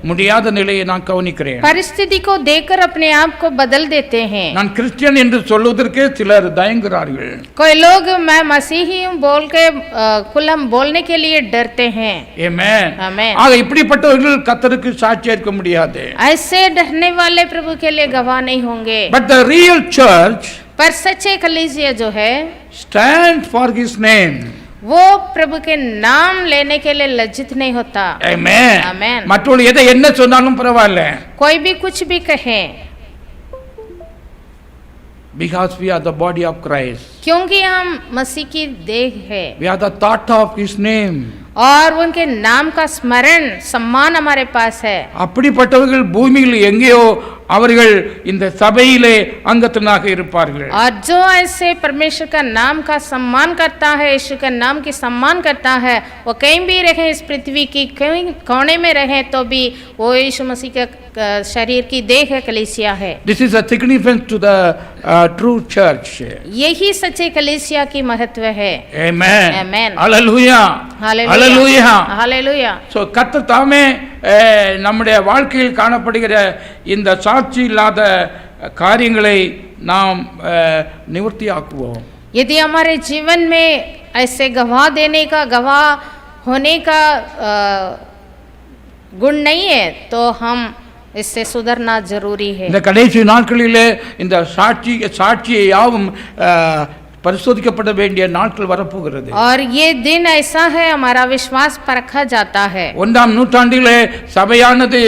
முடியாத நிலையை நான் கவனிக்கிறேன். परिस्थिति को देखकर अपने आप को बदल देते हैं. நான் கிறிஸ்டியன் என்று சொல்வதற்கே சிலர் தயங்குகிறார்கள். कोई लोग मैं मसीही हूँ बोल के कुल हम बोलने के लिए डरते हैं. ஆமென். आमेन. ஆக இப்படிப்பட்டவர்கள் கர்த்தருக்கு சாட்சியா இருக்க முடியாது. ऐसे डरने वाले प्रभु के लिए गवाह नहीं होंगे. But the real church पर सच्चे कलीसिया जो है, stand for his name. वो प्रभु के नाम लेने के लिए लज्जित नहीं होता. Amen. Amen. மற்றவர்கள் எதை என்ன சொன்னாலும் பரவாயில்ல. कोई भी कुछ भी कहे, Because we are the body of Christ. क्योंकि हम मसीह की देह है We are the thought of his name. और उनके नाम का स्मरण सम्मान हमारे पास है. அப்படிப்பட்டவர்கள் பூமியில் எங்கேயோ அவர்கள் இந்த சபையிலே அங்கத்தினாக இருப்பார்கள். और जो ऐसे परमेश्वर का नाम का सम्मान करता है, यीशु का नाम की सम्मान करता है, वो कहीं भी रहे इस पृथ्वी की कहीं कोने में रहे तो भी वो यीशु मसीह के शरीर की देह है, कलीसिया है. This is a significance to the true church. यही सच्चे कलीसिया की महत्व है. Amen. Amen. Hallelujah. Hallelujah. Hallelujah. So கர்த்தர் தாமே நம்முடைய வாழ்க்கையில் காணப்படுகிற இந்த சாட்சி இல்லாத காரியங்களை நாம் நிவர்த்தியாக்குவோம். यदि हमारे जीवन में ऐसे गवाह देने का, गवाह होने का गुण नहीं है तो हम इससे सुधरना जरूरी है. இந்த கடைசி நாட்களிலே இந்த சாட்சியை யாவும் பரிசோதிக்கப்பட வேண்டிய நாட்கள் வரப்போகிறது. और ये दिन ऐसा है हमारा विश्वास परखा जाता है. ஒன்றாம் நூற்றாண்டிலே சபையானது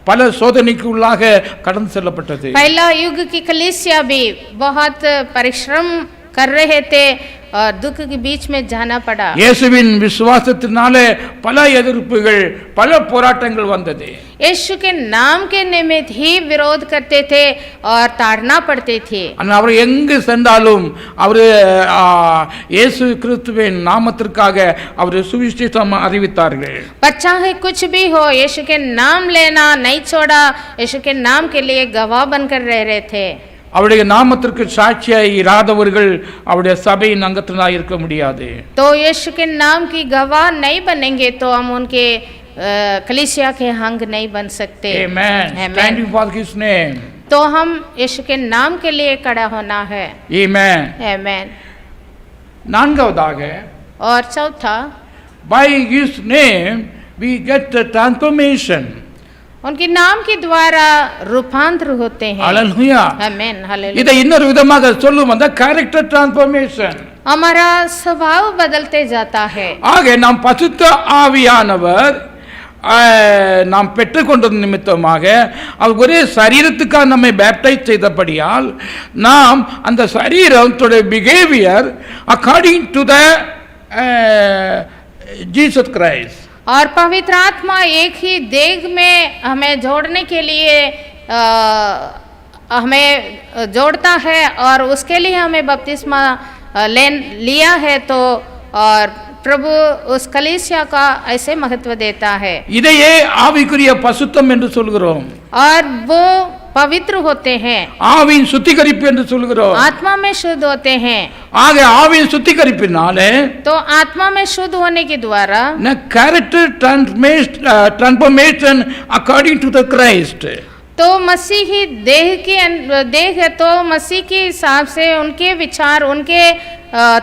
பல சோதனைக்கு உள்ளாக கடந்து செல்லப்பட்டது. पहला युग की कलीसिया भी बहुत परिश्रम कर रहे थे और दुख के बीच में जाना पड़ा. இயேசுவின் விசுவாசத்தினாலே பல எதிர்ப்புகள் பல போராட்டங்கள் வந்தது. यीशु के नाम के निमित्त ही विरोध करते थे और ताड़ना पड़ते थे. ஆனால் அவர் எங்கு சென்றாலும் அவர் இயேசு கிறிஸ்துவின் நாமத்திற்காக அவர் சுவிசேஷம் அறிவித்தார்கள். पर चाहे कुछ भी हो, यीशु के नाम लेना नहीं छोड़ा. यीशु के नाम के लिए गवाह बनकर रह रहे थे. அவருடைய நாமத்திற்கு சாட்சியாய் இராதவர்கள் அவருடைய சபையின் அங்கத்தினாய் இருக்க முடியாது. तो यीशु के नाम की गवाह नहीं बनेंगे तो हम उनके कलीसिया के अंग नहीं बन सकते. Amen. Standing for his name. तो हम यीशु के नाम के लिए खड़ा होना है. Amen. आमेन. நான்காவதாக, और चौथा, by his name we get the transformation. उनके नाम के द्वारा रूपांतर होते हैं. Hallelujah. आमेन. हालेलुया. இதை இன்னொரு விதமாக சொல்லும் அந்த character transformation. हमारा स्वभाव बदलते जाता है. ஆக நாம் பசுத்த ஆவியானவர் நாம் பெற்றுக்கொண்டது நிமித்தமாக அவர் ஒரே சரீரத்துக்காக நம்மை பேப்டைஸ் செய்தபடியால் நாம் அந்த சரீரத்துடைய behaviour according to the Jesus Christ. और पवित्र आत्मा एक ही देह में हमें जोड़ने के लिए हमें जोड़ता है और उसके लिए हमें बपतिस्मा लिया है. तो और प्रभु उस कलीसिया का ऐसे महत्व देता है. இதையே ஆவிக்குரிய பசுத்தம் என்று சொல்கிறோம். और वो पवित्र होते हैं. ஆவியின் சுத்திகரிப்பு என்று சொல்கிறோம். आत्मा में शुद्ध होते हैं. ஆக ஆவியின் சுத்திகரிப்பினாலே तो आत्मा में शुद्ध होने के द्वारा न character transformation according to the Christ. तो मसीही देह है तो मसीह के हिसाब से उनके विचार उनके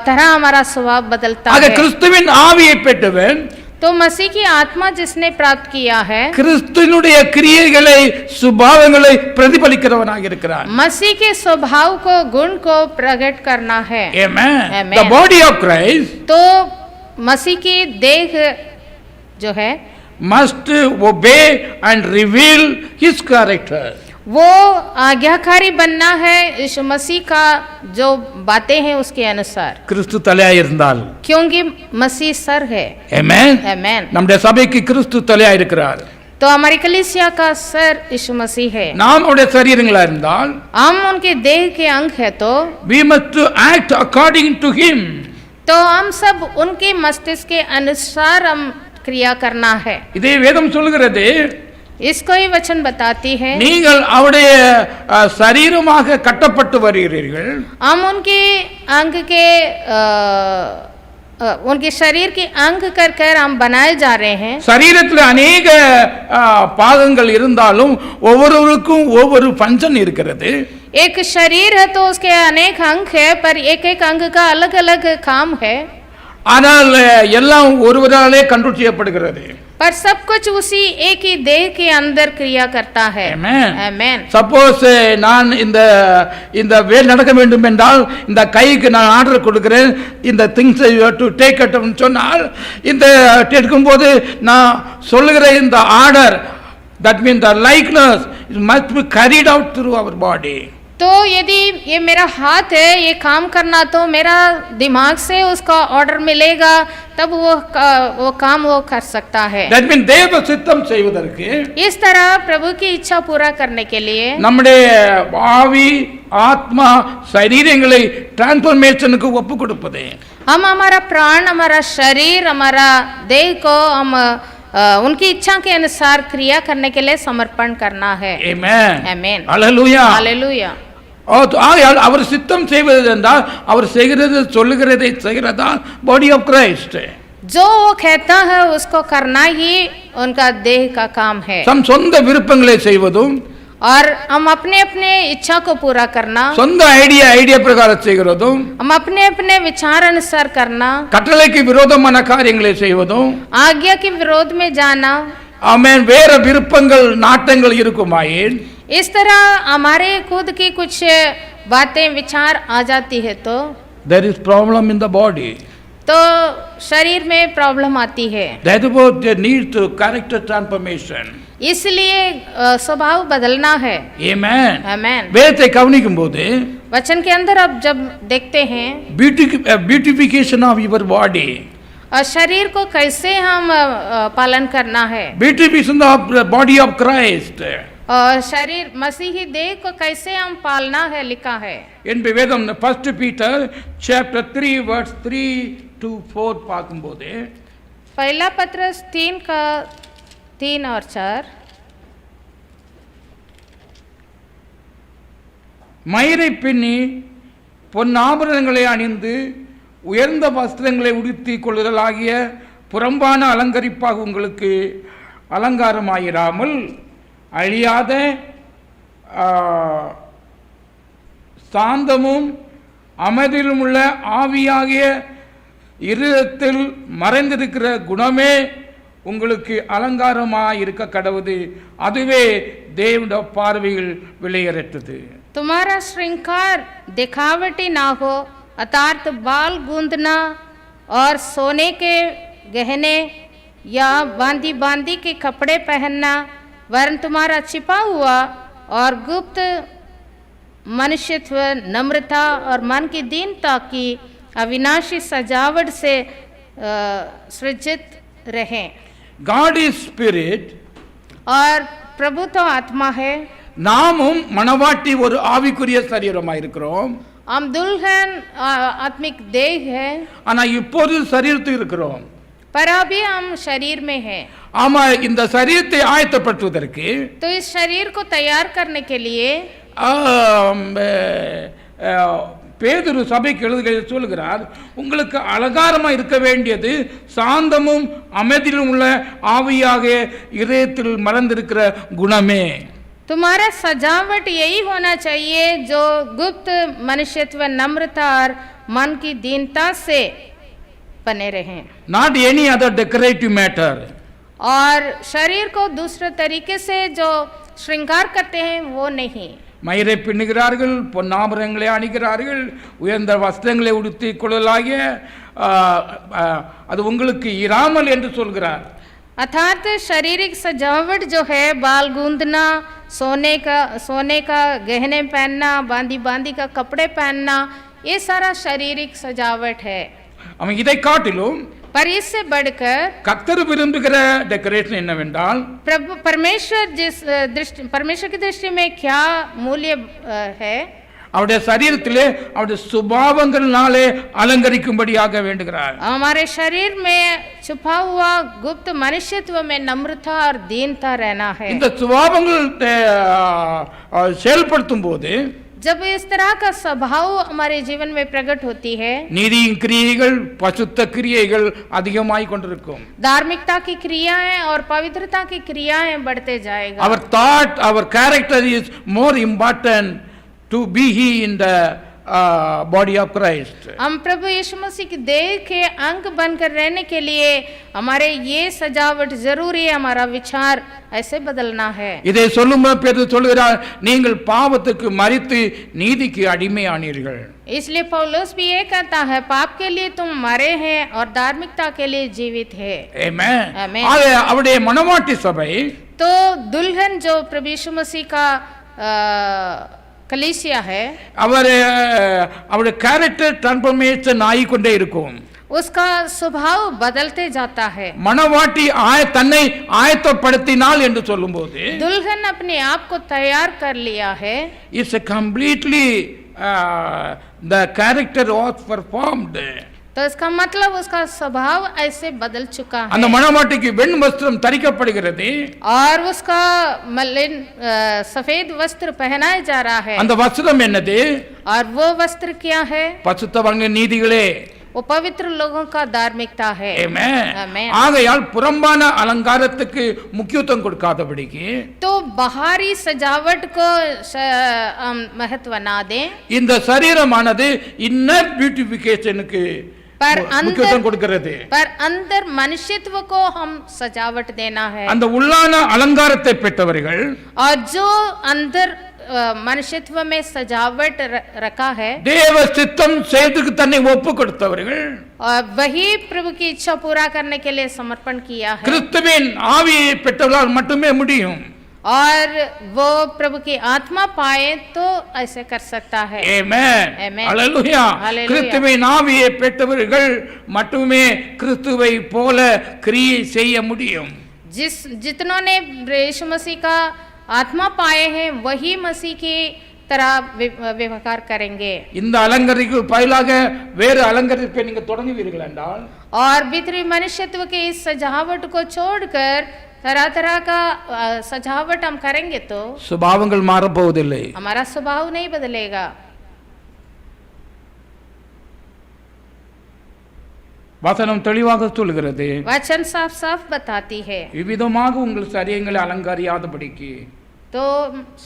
तरह हमारा स्वभाव बदलता ஆக है. கிறிஸ்துவின் ஆவியை பெற்றவன் तो मसीह की आत्मा जिसने प्राप्त किया है கிறிஸ்துவினுடைய கிரியைகளை சுபாவங்களை பிரதிபலிக்கிறவனாக இருக்கிறான். मसीह के स्वभाव को गुण को प्रकट करना है. Amen. Amen. The body of Christ तो मसीह की देह जो है must obey and reveal his character. वो आज्ञाकारी बनना है यीशु मसीह का जो बातें हैं उसके अनुसार. கிறிஸ்து தலையாய் இருந்தால், क्योंकि मसीह सर है. Amen. आमेन. நம்முடைய சபைக்கு கிறிஸ்து தலையாய் இருக்கிறார். तो हमारी कलीसिया का सर यीशु मसीह है. நாம் அவருடைய சரீரங்களா இருந்தால் हम उनके देह के अंग है तो we must act according to him. तो हम सब उनके मस्तिष्क के अनुसार हम क्रिया करना है. இதே வேதம் சொல்கிறது, इसको ही वचन बताती है. நீங்கள் அவருடைய சரீரமாக கட்டப்பட்டு வருகிறீர்கள். हम उनके अंग के उनके शरीर के अंग कर कर हम बनाए जा रहे हैं. சரீரத்தில் அநேக பாகங்கள் இருந்தாலும் ஒவ்வொருவருக்கும் ஒவ்வொரு ஃபங்க்ஷன் இருக்கிறது. एक शरीर है तो उसके अनेक अंग है पर एक एक अंग का अलग अलग काम है. ஆனால் எல்லாம் ஒருவராலே கண்ட்ரோல் செய்யப்படுகிறது. पर सब कुछ उसी एक ही देह के अंदर क्रिया करता है. Amen. आमेन. சப்போஸ் நான் இந்த வேல் நடக்க வேண்டும் என்றால் இந்த கைக்கு நான் ஆர்டர் கொடுக்கிறேன், இந்த திங்ஸ் டு டேக் அட்னு சொன்னால் இந்த எடுக்கும்போது நான் சொல்லுகிற இந்த order that mean the likeness must be carried out through our body. तो यदि ये मेरा हाथ है ये काम करना तो मेरा दिमाग से उसका ऑर्डर मिलेगा तब वो काम वो कर सकता है. தட் மீன் தேவ சித்தம் செய்வதற்கு इस तरह प्रभु की इच्छा पूरा करने के लिए நம்முடைய ஆவி ஆத்மா சரீரங்களை டிரான்ஸ்ஃபர்மேஷனுக்கு ஒப்பு கொடுப்பது. हम हमारा प्राण हमारा शरीर हमारा देह को हम उनकी इच्छा के अनुसार क्रिया करने के लिए समर्पण करना है. Amen. आमेन. Hallelujah. हालेलुया. ஆகையால் அவர் சித்தம் செய்வது என்றால் அவர் செய்கிறது சொல்லுகிறதை செய்கிறதா பாடி ஆஃப் கிரைஸ்ட். जो वो कहता है उसको करना ही उनका देह का काम है. தம் சொந்த விருப்பங்களை செய்வதும் और हम अपने अपने इच्छा को पूरा करना, சொந்த ஐடியா பிரகாரம் செய்கிறதும், हम अपने अपने विचार अनुसार करना, கட்டளைக்கு விரோதமான காரியங்களை செய்வதும், आज्ञा के विरोध में जाना. ஆமென். வேற விருப்பங்கள் நாட்டங்கள் இருக்குமாயின் इस तरह हमारे खुद की कुछ बातें विचार आ जाती है तो there is problem in the body. तो शरीर में प्रॉब्लम आती है. That is what they need to character transformation. इसलिए स्वभाव बदलना है। ஆமென். आमेन। வேதத்தை கவனிக்கும் போது वचन के अंदर अब जब देखते हैं ब्यूटिफिकेशन ऑफ योर बॉडी, और शरीर को कैसे हम पालन करना है, beautification of body of Christ और शरीर मसीही देह को कैसे हम पालना है लिखा है। என்ப வேதம் 1 பீட்டர் chapter 3 verse 3 to 4 பார்க்கும்போது पहला पत्रस 3 का 3 और 4, மயிரை பின்னி பொன்னாபரணங்களை அணிந்து உயர்ந்த வஸ்திரங்களை உடுத்திக் கொள்ளுதல் ஆகிய புறம்பான அலங்கரிப்பாக உங்களுக்கு அலங்காரமாயிராமல் அழியாத சாந்தமும் அமைதியிலும் உள்ள ஆவியாகிய இருதயத்தில் மறைந்திருக்கிற குணமே உங்களுக்கு அலங்காரமாயிருக்க கடவுது, அதுவே தேவனுடைய பார்வையில் விலையேறற்றது. तुम्हारा श्रृंगार दिखावटी ना हो, अर्थात बाल गूंदना और सोने के गहने या बांदी बांदी के कपड़े पहनना, वरन तुम्हारा छिपा हुआ और गुप्त मनुष्यत्व नम्रता और मन की दीनता की अविनाशी सजावट से सृजित रहें। God is spirit, और प्रभु तो आत्मा है, நாமும் மனவாட்டி ஒரு ஆவிக்குரிய சரீரமாக இருக்கிறோம். हम दुल्हन आत्मिक देह है, ஆனா இப்போது சரீரத்தில் இருக்கிறோம். पर अभी हम शरीर में हैं। ஆமா, இந்த சரீரத்தை ஆயத்தப்படுத்துவதற்கு तो इस शरीर को तैयार करने के लिए பேதுரு சபைக்கு எழுதுகையில் சொல்கிறார், உங்களுக்கு அலங்காரமா இருக்க வேண்டியது சாந்தமும் அமைதியிலும் உள்ள ஆவியாக இதயத்தில் மறந்திருக்கிற குணமே. तुम्हारा सजावट यही होना चाहिए जो गुप्त मनुष्यत्व नम्रता और मन की दीनता से बने रहें, not any other decorative matter. और शरीर को दूसरे तरीके से जो श्रृंगार करते हैं वो नहीं। மயிரை பின்னுகிறார்கள், பொன்னாபரணங்களை அணிகிறார்கள், உயர்ந்த வஸ்திரங்களை உடுத்திக் கொள்ளலாகிய அது உங்களுக்கு இராமல் என்று சொல்கிறார். अर्थात शारीरिक सजावट जो है, बाल गूंदना, सोने का गहने पहनना, बांदी बांदी का कपड़े पहनना, ये सारा शारीरिक सजावट है। அவன் இதை காட்டிலும் पर इससे बढ़कर கர்த்தர் விரும்புகிற டெக்கரேஷன் என்னவென்றால், प्रभु परमेश्वर की दृष्टि में क्या मूल्य है, அவருடைய சரீரத்திலே அவருடைய சுபாவங்களாலே அலங்கரிக்கும்படியாக வேண்டுகிறார். हमारे शरीर में छुपा हुआ गुप्त मनुष्यत्व में नम्रता और दीनता रहना है। இந்த சுபாவங்கள் செயல்படுத்தும் போது जब इस तरह का स्वभाव हमारे जीवन में प्रकट होती है, நீதியின் கிரியைகள் பசுத்த கிரியைகள் அதிகமாய் கொண்டிருக்கும். धार्मिकता की क्रियाएं और पवित्रता की क्रियाएं बढ़ते जाएगा। Our thought, our character is more important to be he in the body of Christ. हम प्रभु यीशु मसीह की देह के अंग बनकर रहने के लिए हमारे ये सजावट जरूरी है, हमारा विचार ऐसे बदलना है। இதை சொல்லும்போது பேதுரு சொல்கிறார், நீங்கள் பாவத்துக்கு மரித்து நீதிக்கு அடிமையானீர்கள். इसलिए पौलुस भी ये कहता है, पाप के लिए तुम मरे हैं और धार्मिकता के लिए जीवित है। Amen. Amen. அவருடைய மனவாட்டி சபை, तो दुल्हन जो प्रभु यीशु मसीह का कलीसिया है, அவருடைய கேரக்டர் டிரான்ஸ்ஃபர்மேஷன் ஆகிக்கொண்டே இருக்கும். उसका स्वभाव बदलते जाता है। மனவாட்டி தன்னை ஆயத்தப்படுத்தினாள் என்று சொல்லும்போது, दुल्हन अपने आप को तैयार कर लिया है, it's completely the character was performed. तो इसका मतलब उसका स्वभाव ऐसे बदल चुका है। அந்த மணவாட்டிக்கு வெண் வஸ்திரம் தரிக்கப்படுகிறது, और उसका मलिन सफेद वस्त्र पहनाया जा रहा है। அந்த வஸ்திரம் என்னது? और वो वस्त्र क्या है? பசுத்தவங்க நீதிகளே, वो पवित्र लोगों का धार्मिकता है। ஆமென். ஆகையால் புறம்பான அலங்காரத்துக்கு முக்கியத்துவம் கொடுக்காதபடிக்கு, तो बाहरी सजावट को महत्व ना दें, இந்த சரீரமானது இன்னர் பியூட்டிஃபிகேஷனுக்கு முக்கியத்துவம் கொடுக்கிறது. पर अंदर मनुष्यत्व को हम सजावट देना है। அந்த உள்ளான அலங்காரத்தை பெற்றவர்கள், और जो अंदर मनुष्यत्व में सजावट रखा है தேவ சித்தம் செய்துக்கு தன்னை ஒப்பு கொடுத்தவர்கள், और वही प्रभु की इच्छा पूरा करने के लिए समर्पण किया है கிறிஸ்துவின் ஆவியை பெற்றவர்களால் மட்டுமே முடியும். और वो प्रभु की आत्मा पाए तो ऐसे कर सकता है. ஆமென். Amen. ஹalleluya. Hallelujah. கிறிஸ்துவின் ஆவியை பெற்றவர்கள் மட்டுமே கிறிஸ்துவை போல கிரியை செய்ய முடியும். जितनों ने यीशु मसीह का आत्मा पाए हैं वही मसीह की तरह व्यवहार करेंगे. இந்த அலங்கரிக்கு பதிலாக வேறு அலங்கரிப்பை நீங்க தொடங்குவீர்கள் என்றால், और भीतरी मनुष्यत्व के इस सजावट को छोड़कर तरह तरह का सजावट हम करेंगे तो சுபாவங்கள் மாறப்போவதில்லை. हमारा स्वभाव नहीं बदलेगा. வசனம் தெளிவாக சொல்கிறது, वचन साफ साफ बताती है. விவிதமாக உங்கள் சரீரங்களை அலங்கரியாதபடிக்கு, तो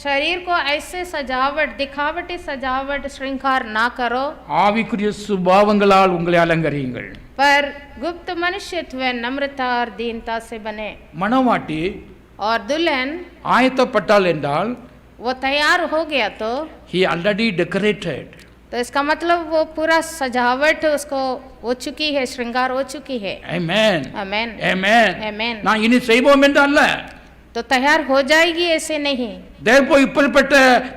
शरीर को ऐसे सजावट दिखावटी सजावट श्रृंगार ना करो, ஆவிக்குரிய சுபாவங்களால் உங்களை அலங்கரியுங்கள். पर गुप्त मनुष्यत्व नम्रता और दीनता से बने. மணவாட்டி और दुल्हन ஆயத்தப்பட்டால் என்றால், वो तैयार हो गया तो he already decorated. तो इसका मतलब वो पूरा सजावट उसको हो चुकी है, श्रृंगार हो चुकी है. Amen. आमेन Amen. आमेन. நான் இனி செய்வோம் என்று அல்ல. तो तैयार हो जाएगी ऐसे नहीं. therefore இப்படிப்பட்ட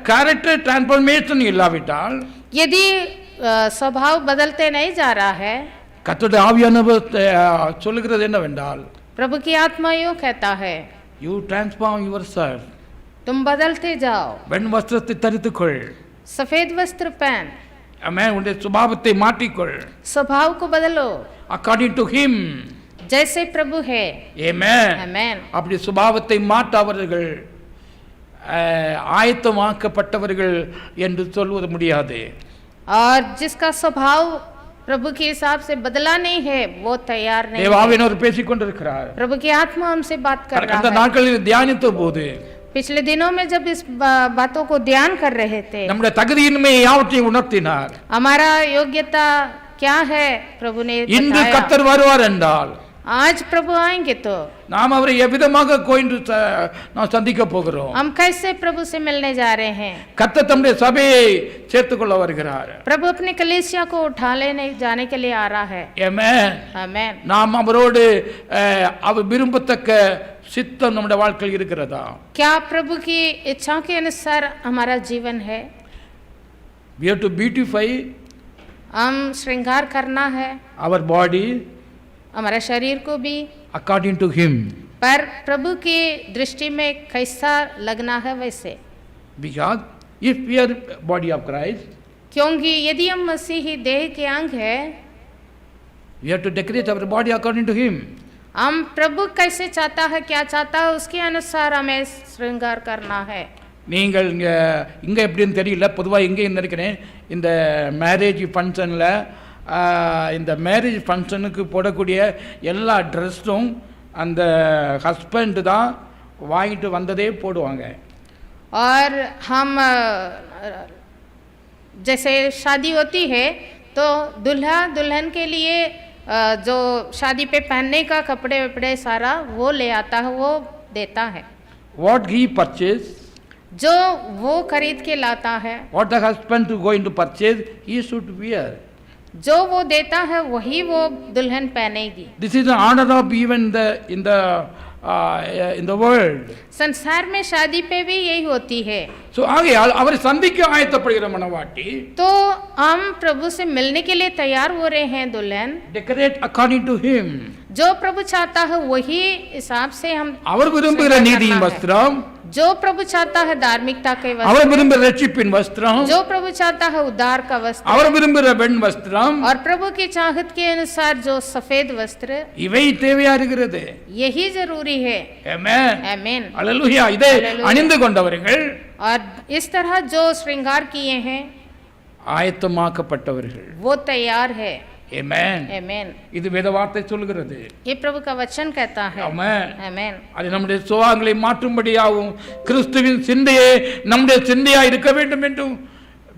கேரக்டர் டிரான்ஸ்ஃபர்மேஷன் இல்லாவிட்டால், यदि स्वभाव बदलते नहीं जा रहा है, கர்த்தருடைய ஆவியானவர் சொல்லுகிறது என்னவென்றால், प्रभु की आत्मा यूं कहता है, you transform yourself. तुम बदलते जाओ. வெண் வஸ்திரத்தை தரித்துக்கொள். सफेद वस्त्र पहन. ஆமென். உன்னுடைய சுபாவத்தை மாற்றிக்கொள். स्वभाव को बदलो according to him. जैसे प्रभु है. Amen. आमेन. அப்படி சுபாவத்தை மாற்றவர்கள் ஆயத்தமாக்கப்பட்டவர்கள் என்று சொல்வது முடியாது. और जिसका स्वभाव प्रभु के हिसाब से बदला नहीं है वो तैयार नहीं है. தேவாவினர் பேசிக் கொண்டிருக்கிறார். प्रभु की आत्मा हमसे बात कर அந்த रहा है. நாட்களில் தியானித்த போது पिछले दिनों में जब इस बातों को ध्यान कर रहे थे, நம்முடைய தகுதியின்மை யாவற்றையும் உணர்த்தினார். हमारा योग्यता क्या है प्रभु ने இன்று बताया. கர்த்தர் வருவார் என்றால், आज प्रभु आएंगे तो நாம் அவரை எவ்விதமாக கோயின்று நாம் சந்திக்க போகிறோம். हम कैसे प्रभु से मिलने जा रहे हैं. கர்த்தர் தம்முடைய சபையை சேர்த்துக்கொள்ள வருகிறார். प्रभु अपनी कलीसिया को उठा लेने जाने के लिए आ रहा है. ஆமென். आमेन. நாம் அவரோடு அவர் விரும்பத்தக்க சித்தம் நம்முடைய வாழ்க்கையில் இருக்கிறதா? क्या प्रभु की इच्छा के अनुसार हमारा जीवन है. we have to beautify हम श्रृंगार करना है our body हमारा शरीर को भी, according to him, पर प्रभु की दृष्टि में कैसा लगना है वैसे. because if we are body of Christ, क्योंकि यदि हम मसीही देह के अंग है, we have to decorate our body according to him. हम प्रभु कैसे चाहता है, क्या चाहता है, उसके अनुसार हमें श्रृंगार करना है. நீங்கள் இங்கே எப்படின்னு தெரியல, பொதுவாக இங்கே நினைக்கிறேன், இந்த மேரேஜ் ஃபங்க்ஷனில் இந்த மேரேஜ் ஃபங்க்ஷனுக்கு போடக்கூடிய எல்லா ட்ரெஸ்ஸும் அந்த ஹஸ்பண்ட் தான் வாங்கிட்டு வந்ததே போடுவாங்க. और हम जैसे शादी होती है तो दूल्हा दुल्हन के लिए जो शादी पे पहनने का कपड़े वपड़े सारा वो ले आता है, वो देता है. what he purchase, जो वो खरीद के लाता है, what the husband to going to purchase, he should wear. जो वो देता है वही वो दुल्हन पहनेगी. This is the honor of even in the world. संसार में शादी पे भी यही होती है. So ஆகையால் அவரை சந்திக்க ஆயத்தப்படுகிற மணவாட்டி, तो हम प्रभु से मिलने के लिए तैयार हो रहे हैं दुल्हन. decorate according to him. जो प्रभु चाहता है वही हिसाब से हम அவர் விரும்புகிற நீதியின் வஸ்திரம், जो प्रभु चाहता है धार्मिकता के वस्त्र, அவர் விரும்புகிற ரட்சிப்பின் வஸ்திரம், जो प्रभु चाहता है उद्धार का वस्त्र, அவர் விரும்புகிற வெண் வஸ்திரம், और प्रभु की चाहत के अनुसार जो सफेद वस्त्र, இவை தேவையா இருக்கிறது. यही जरूरी है. ஆமென். आमीन. அல்லேலூயா. இதை Hallelujah. அணிந்து கொண்டவர்கள் और इस तरह जो श्रृंगार किए हैं ஆயத்தமாக்கப்பட்டவர்கள். वो तैयार है. ஆமென். आमीन. இது வேத வார்த்தை சொல்கிறது. ये प्रभु का वचन कहता है. ஆமென். आमीन. அது நம்முடைய சுபாவங்களை மாற்றும்படியாகவும் கிறிஸ்துவின் சிந்தையே நம்முடைய சிந்தையா இருக்க வேண்டும் என்றும்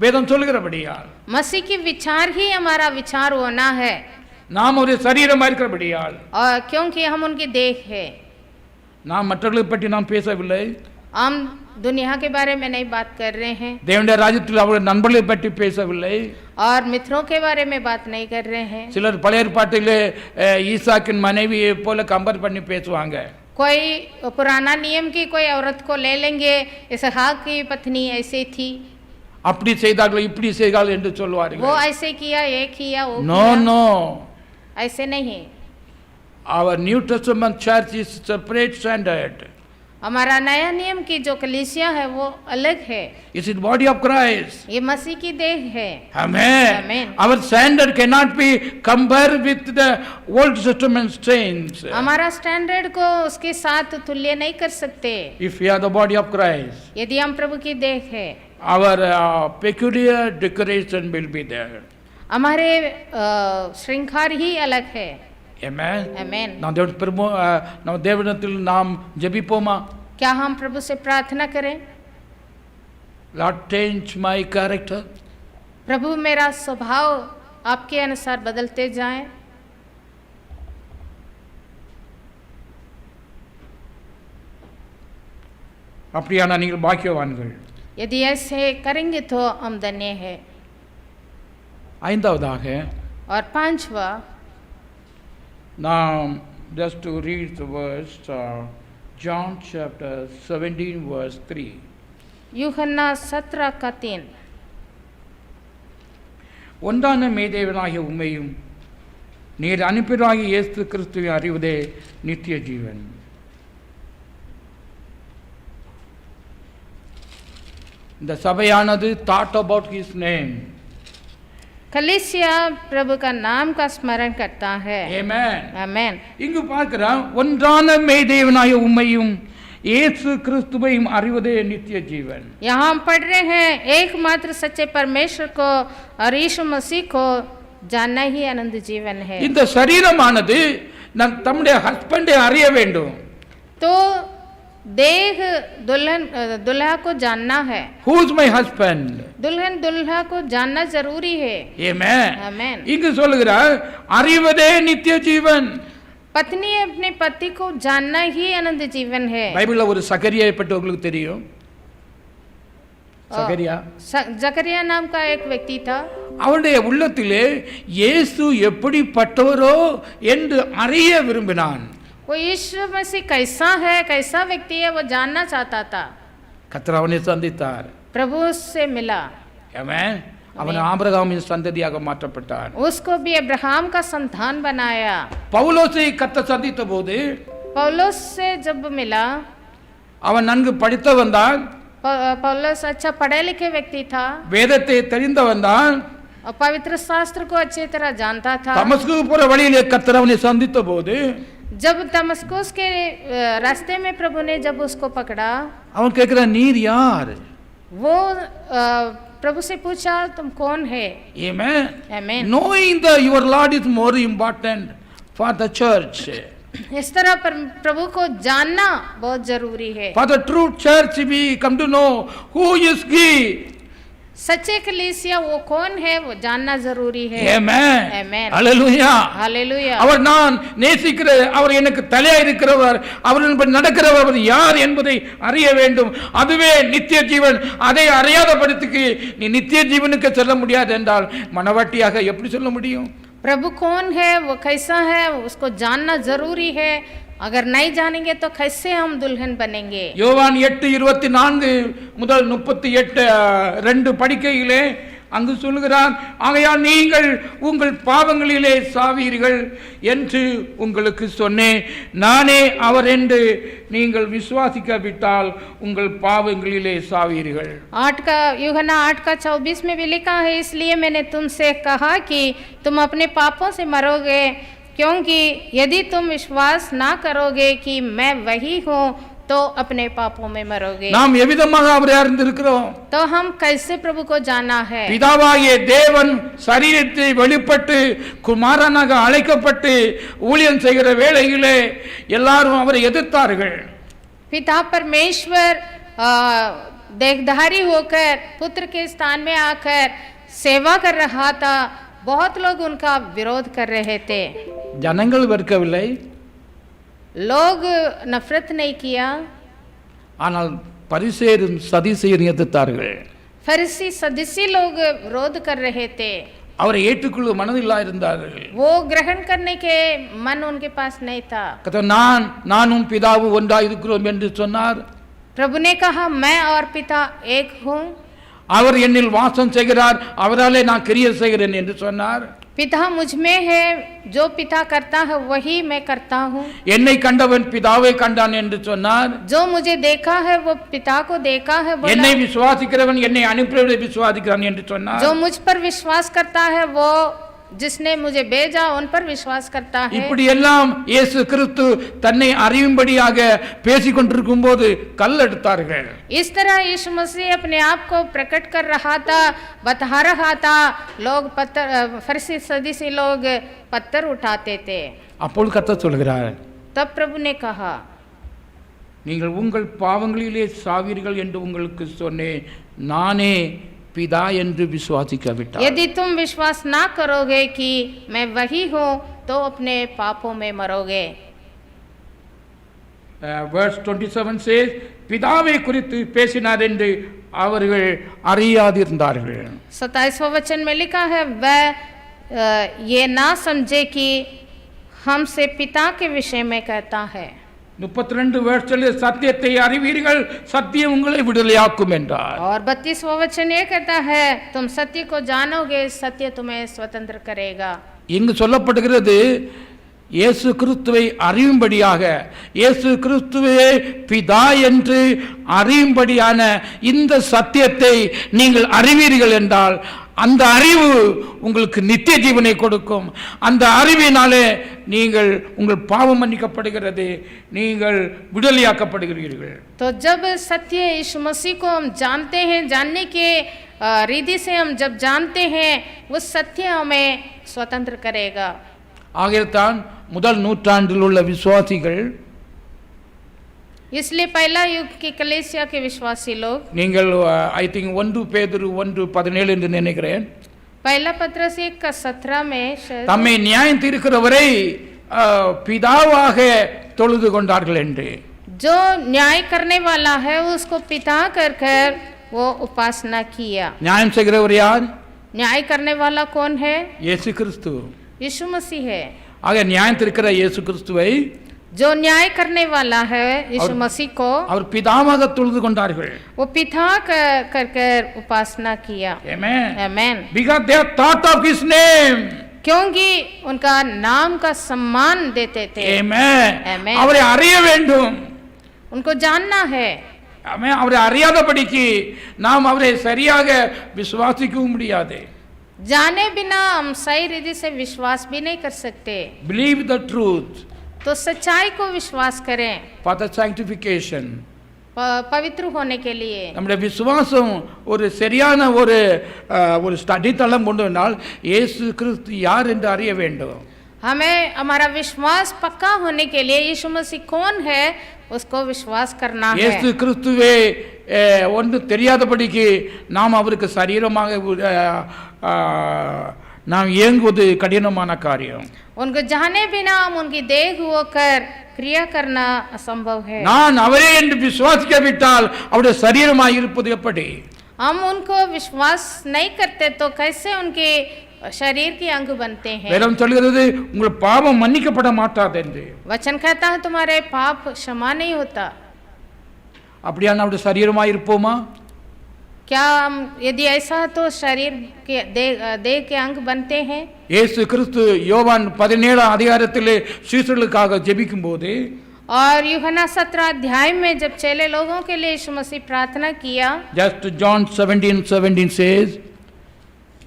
வேதம் சொல்கிறபடியால், मसीह की विचार ही हमारा विचार होना है. நாம் ஒரு சரீரமா இருக்கிறபடியால், और क्योंकि हम उनकी देह है, நாம் மற்றவர்களை பற்றி நாம் பேசவில்லை. हम दुनिया के बारे में नहीं बात कर रहे हैं தேவனுடைய ராஜ்யத்தில் அவருடைய நண்பர்களை பற்றி பேசவில்லை. और मित्रों के बारे में बात नहीं कर रहे हैं. சிலர் பழைய ஏற்பாட்டிலே ஈசாக்கின் மனைவியை போல கம்பேர் பண்ணி பேசுவாங்க. कोई पुराना नियम की कोई औरत को ले लेंगे, इसहाक की पत्नी ऐसे थी, அப்படி செய்தார்கள் இப்படி செய்தார்கள் என்று சொல்வார்கள். वो ऐसे किया, ये किया, वो नो किया. नो, ऐसे नहीं. our New Testament church is separate standard. हमारा नया नियम की जो कलीसिया है वो अलग है. It is body of Christ. ये मसीह की देह है. Amen. Amen. Our standard cannot be compared with the Old Testament saints. हमारा स्टैंडर्ड को उसके साथ तुल्य नहीं कर सकते. If we are the body of Christ, यदि हम प्रभु की देह है, our peculiar decoration will be there. हमारे श्रृंगार ही अलग है. Amen. Amen. நாம் தேவனிடத்தில் நாம் ஜெபிப்போமா? क्या हम प्रभु से प्रार्थना करें? Lord, change my character. प्रभु मेरा स्वभाव आपके अनुसार बदलते जाएं. அப்படியானா நீங்கள் பாக்கியவான்கள். यदि ऐसे करेंगे तो हम धन्य है. ஐந்தாவதாக और पांचवा, நாம் just to read the verse John chapter 17 verse 3. यूहन्ना 17 का 3. ஒன்றான மேதேவனாகிய உம்மையும் நீர் அனுப்பியவராகிய இயேசு கிறிஸ்துவை அறிவதே நித்திய ஜீவன். இந்த சபையானது thought about his name. कलीसिया प्रभु का नाम का स्मरण करता है. Amen. आमेन. இங்கு பார்க்கிறோம், ஒன்றான மேதேவனாகிய உம்மையும் இயேசு கிறிஸ்துவையும் அறிவதே நித்திய ஜீவன். यहाँ हम पढ़ रहे हैं एकमात्र सच्चे परमेश्वर को और यीशु मसीह को जानना ही आनंद जीवन है. இந்த சரீரமானது நம் தம்முடைய ஹஸ்பண்டை அறிய வேண்டும். तो देह दुल्हन दुल्हा को जानना है. Who is my husband? दुल्हन दुल्हा को जानना जरूरी है. Amen. आमेन. இங்கு சொல்லுகிறார் அறிவதே நித்திய ஜீவன். पत्नी अपने पति को जानना ही आनंद जीवन है. பைபிள்ல ஒரு சகரியா பற்றி உங்களுக்கு தெரியும். சகரியா, जकरिया नाम का एक व्यक्ति था. அவருடைய உள்ளத்திலே இயேசு எப்படிப்பட்டவரோ என்று அறிய விரும்பினான். वो यीशु मसीह कैसा है, कैसा व्यक्ति है, वो जानना चाहता था. கர்த்தர் அவனை சந்தித்தார். प्रभु उससे मिला. ஆமென். அவன் ஆபிரகாமின் சந்ததியாக மாற்றப்பட்டான். उसको भी अब्राहम का संतान बनाया. பவுலோசை கர்த்தர் சந்தித்த போது पौलुस से जब मिला, அவன் நன்கு படித்தவன் தான், पौलुस अच्छा पढ़े लिखे व्यक्ति था வேதத்தை தெரிந்தவன் தான், और पवित्र शास्त्र को अच्छी तरह जानता था. தமஸ்கு போற வழியிலே கர்த்தர் அவனை சந்தித்த போது जब दमस्कुस के रास्ते में प्रभु ने जब उसको पकड़ा, அவன் கேட்கிறான், நீர் யார்? वो प्रभु से पूछा, तुम कौन है? Amen. Amen. Knowing that your Lord is more important for the church. इस तरह पर प्रभु को जानना बहुत जरूरी है. For the true church we come to know who is he. सच्चे कलीसिया वो कौन है, वो जानना जरूरी है. Amen. Amen. Hallelujah. Hallelujah. அவர் நான் நேசிக்கிற, அவர் எனக்கு தலையா இருக்கிறவர், அவரின்படி நடக்கிறவர் யார் என்பதை அறிய வேண்டும். அதுவே நித்திய ஜீவன். அதை அறியாதபடிக்கு நீ நித்திய ஜீவனுக்கு செல்ல முடியாது என்றால் மனவாட்டியாக எப்படி சொல்ல முடியும்? प्रभु कौन है, वो कैसा है, उसको जानना जरूरी है. अगर नहीं जानेंगे तो कैसे हम दुल्हन बनेंगे? யோவான் 8:24 முதல் 38:2 படிக்கையிலே அங்கு சொல்லுகிறார், ஆகையால் நீங்கள் உங்கள் பாவங்களிலே சாவீர்கள் என்று உங்களுக்கு சொன்னேன். நானே அவர் என்று நீங்கள் விசுவாசிக்காவிட்டால் உங்கள் பாவங்களிலே சாவீர்கள். 8 का यूहन्ना 8 का 24 में भी लिखा है, इसलिए मैंने तुमसे कहा कि तुम अपने पापों से मरोगे, क्योंकि यदि तुम विश्वास ना करोगे कि मैं वही हूँ तो अपने पापों में मरोगे. நாம் எவ்விதமாக அவரை அறிந்திருக்கிறோம்? तो हम कैसे प्रभु को जाना है? பிதாவாகிய தேவன் சரீரத்தை வெளிப்பட்டு குமாரனாக அழைக்கப்பட்டு ஊழியம் செய்கிற வேளையிலே எல்லாரும் அவரை எதிர்த்தார்கள். पिता परमेश्वर देहधारी होकर पुत्र के स्थान में आकर सेवा कर रहा था. बहुत लोग उनका विरोध कर रहे थे. ஜனங்கள் வெறுக்கவில்லை, लोग नफरत नहीं किया, ஆனால் பரிசேரும் சதிசேரும் எதிர்த்தார்கள். फरीसी सदुसी लोग विरोध कर रहे थे, அவரை ஏற்றுக்கொள்ள மனதில்லா இருந்தார்கள். वो ग्रहण करने के मन उनके पास नहीं था. கர்த்தர் நானும் பிதாவும் ஒன்றாய் இருக்கிறோம் என்று சொன்னார். प्रभु ने कहा मैं और पिता एक हूँ. அவர் என்னில் வாசம் செய்கிறார், அவராலே நான் கிரியை செய்கிறேன் என்று சொன்னார். पिता मुझ में है, जो पिता करता है वही मैं करता हूँ. என்னை கண்டவன் பிதாவை கண்டான் என்று சொன்னார். जो मुझे देखा है वो पिता को देखा है बोला. என்னை விசுவாசிக்கிறவன் என்னை அனுப்பியவரை விசுவாசிக்கிறான் என்று சொன்னார். जो मुझ पर विश्वास करता है वो जिसने मुझे भेजा उन पर विश्वास करता है. இப்படி எல்லாம் இயேசு கிறிஸ்து தன்னை அறியும்படியாக பேசிக் கொண்டிருக்கும் போது கல் எடுத்தார்கள். इस तरह यीशु मसीह अपने आप को प्रकट कर रहा था, बता रहा था. लोग पत्थर, फरीसी सदुसी लोग पत्थर उठाते थे. அப்பொழுது கர்த்தர் சொல்கிறார், तब प्रभु ने कहा நீங்கள் உங்கள் பாவங்களிலே சாவீர்கள் என்று உங்களுக்கு சொன்னேன், நானே பிதா என்று விசுவாசிக்காவிட்டால், यदि तुम विश्वास ना करोगे कि मैं वही हूँ तो अपने पापों में मरोगे. verse 27 says, பிதாவை குறித்து பேசினார் என்று அவர்கள் அறியாதிருந்தார்கள். 27वां वचन में लिखा है, वह ये ना समझे कि हमसे पिता के विषय में कहता है. 32 वर्षத்தில் சத்தியத்தை அறிவீர்கள், சத்தியம் உங்களை விடுதலையாக்கும் என்றார். और 32वां वचन ये कहता है, तुम सत्य को जानोगे, सत्य तुम्हें स्वतंत्र करेगा. இங்கு சொல்லப்படுகிறது இயேசு கிறிஸ்துவை அறியும்படியாக, இயேசு கிறிஸ்துவே பிதா என்று அறியும்படியான இந்த சத்தியத்தை நீங்கள் அறிவீர்கள் என்றால் அந்த அறிவு உங்களுக்கு நித்திய ஜீவனை கொடுக்கும். அந்த அறிவினாலே நீங்கள் உங்கள் பாவம் மன்னிக்கப்படுகிறது, நீங்கள் விடுதலையாக்கப்படுகிறீர்கள். तो जब सत्य यीशु मसीह को हम जानते हैं, जानने के रीति से हम जब जानते हैं, वो सत्य हमें स्वतंत्र करेगा. ஆகையால்தான் முதல் நூற்றாண்டில் உள்ள விசுவாசிகள், इसलिए पहला युग की कलीसिया के विश्वासी लोग, நீங்கள் ஐ திங்க் 1 பேதுரு 1:17 என்று நினைக்கிறேன், पहला पत्रस 1:17 में शायद, தம்மை நியாயம் தீர்க்கிறவரை பிதாவாக தொழுது கொண்டார்கள் என்று. जो न्याय करने वाला है उसको पिता कर कर वो उपासना किया. நியாயம் செய்கிறவர் யார்? न्याय करने वाला कौन है? இயேசு கிறிஸ்து. यीशु मसीह है. ஆக நியாயம் தீர்க்கிற இயேசு கிறிஸ்துவை जो न्याय करने वाला है यीशु मसीह को, அவர் பிதாவாக தொழுது கொண்டார்கள். वो पिता कर कर उपासना किया. Amen. Amen. Because they have thought of his name. क्योंकि उनका नाम का सम्मान देते थे. Amen. Amen. அவரை அறிய வேண்டும். उनको जानना है. ஆமென். அவரை அறியாதபடிக்கு நாம் அவரை சரியாக விசுவாசிக்கவும் முடியாது. जाने बिना हम सही रीति से विश्वास भी नहीं कर सकते. Believe the truth तो सच्चाई को विश्वास करें for the sanctification. पवित्र होने के लिए. நம்முடைய விசுவாசம் ஒரு சரியான ஒரு ஸ்டடி தளம் கொண்டு வந்தால் இயேசு கிறிஸ்து யார் என்று அறிய வேண்டும். हमें हमारा विश्वास पक्का होने के लिए यीशु मसीह कौन है उसको विश्वास करना है. இயேசு கிறிஸ்துவே ஒன்று தெரியாதபடிக்கு நாம் அவருக்கு சரீரமாக நாம் இயங்குவது கடினமான காரியம். उनको जाने बिना हम उनकी देह होकर क्रिया करना असंभव है. நான் அவரே என்று விசுவாசிக்காவிட்டால் அவருடைய சரீரமாக இருப்பது எப்படி? हम उनको विश्वास नहीं करते तो कैसे उनके शरीर के अंग बनते हैं. வேதம் சொல்கிறது உங்கள் பாவம் மன்னிக்கப்பட மாட்டாது என்று. वचन कहता है तुम्हारे पाप क्षमा नहीं होता. அப்படியான அவருடைய சரீரமாக இருப்போமா? क्या हम यदि ऐसा है तो शरीर के देह के अंग बनते हैं. இயேசு கிறிஸ்து யோவான் 17 அதிகாரத்திலே சீஷர்களுக்காக ஜெபிக்கும் போது, और यूहन्ना 17 अध्याय में जब चेले लोगों के लिए यीशु मसीह प्रार्थना किया, just John 17:17 says,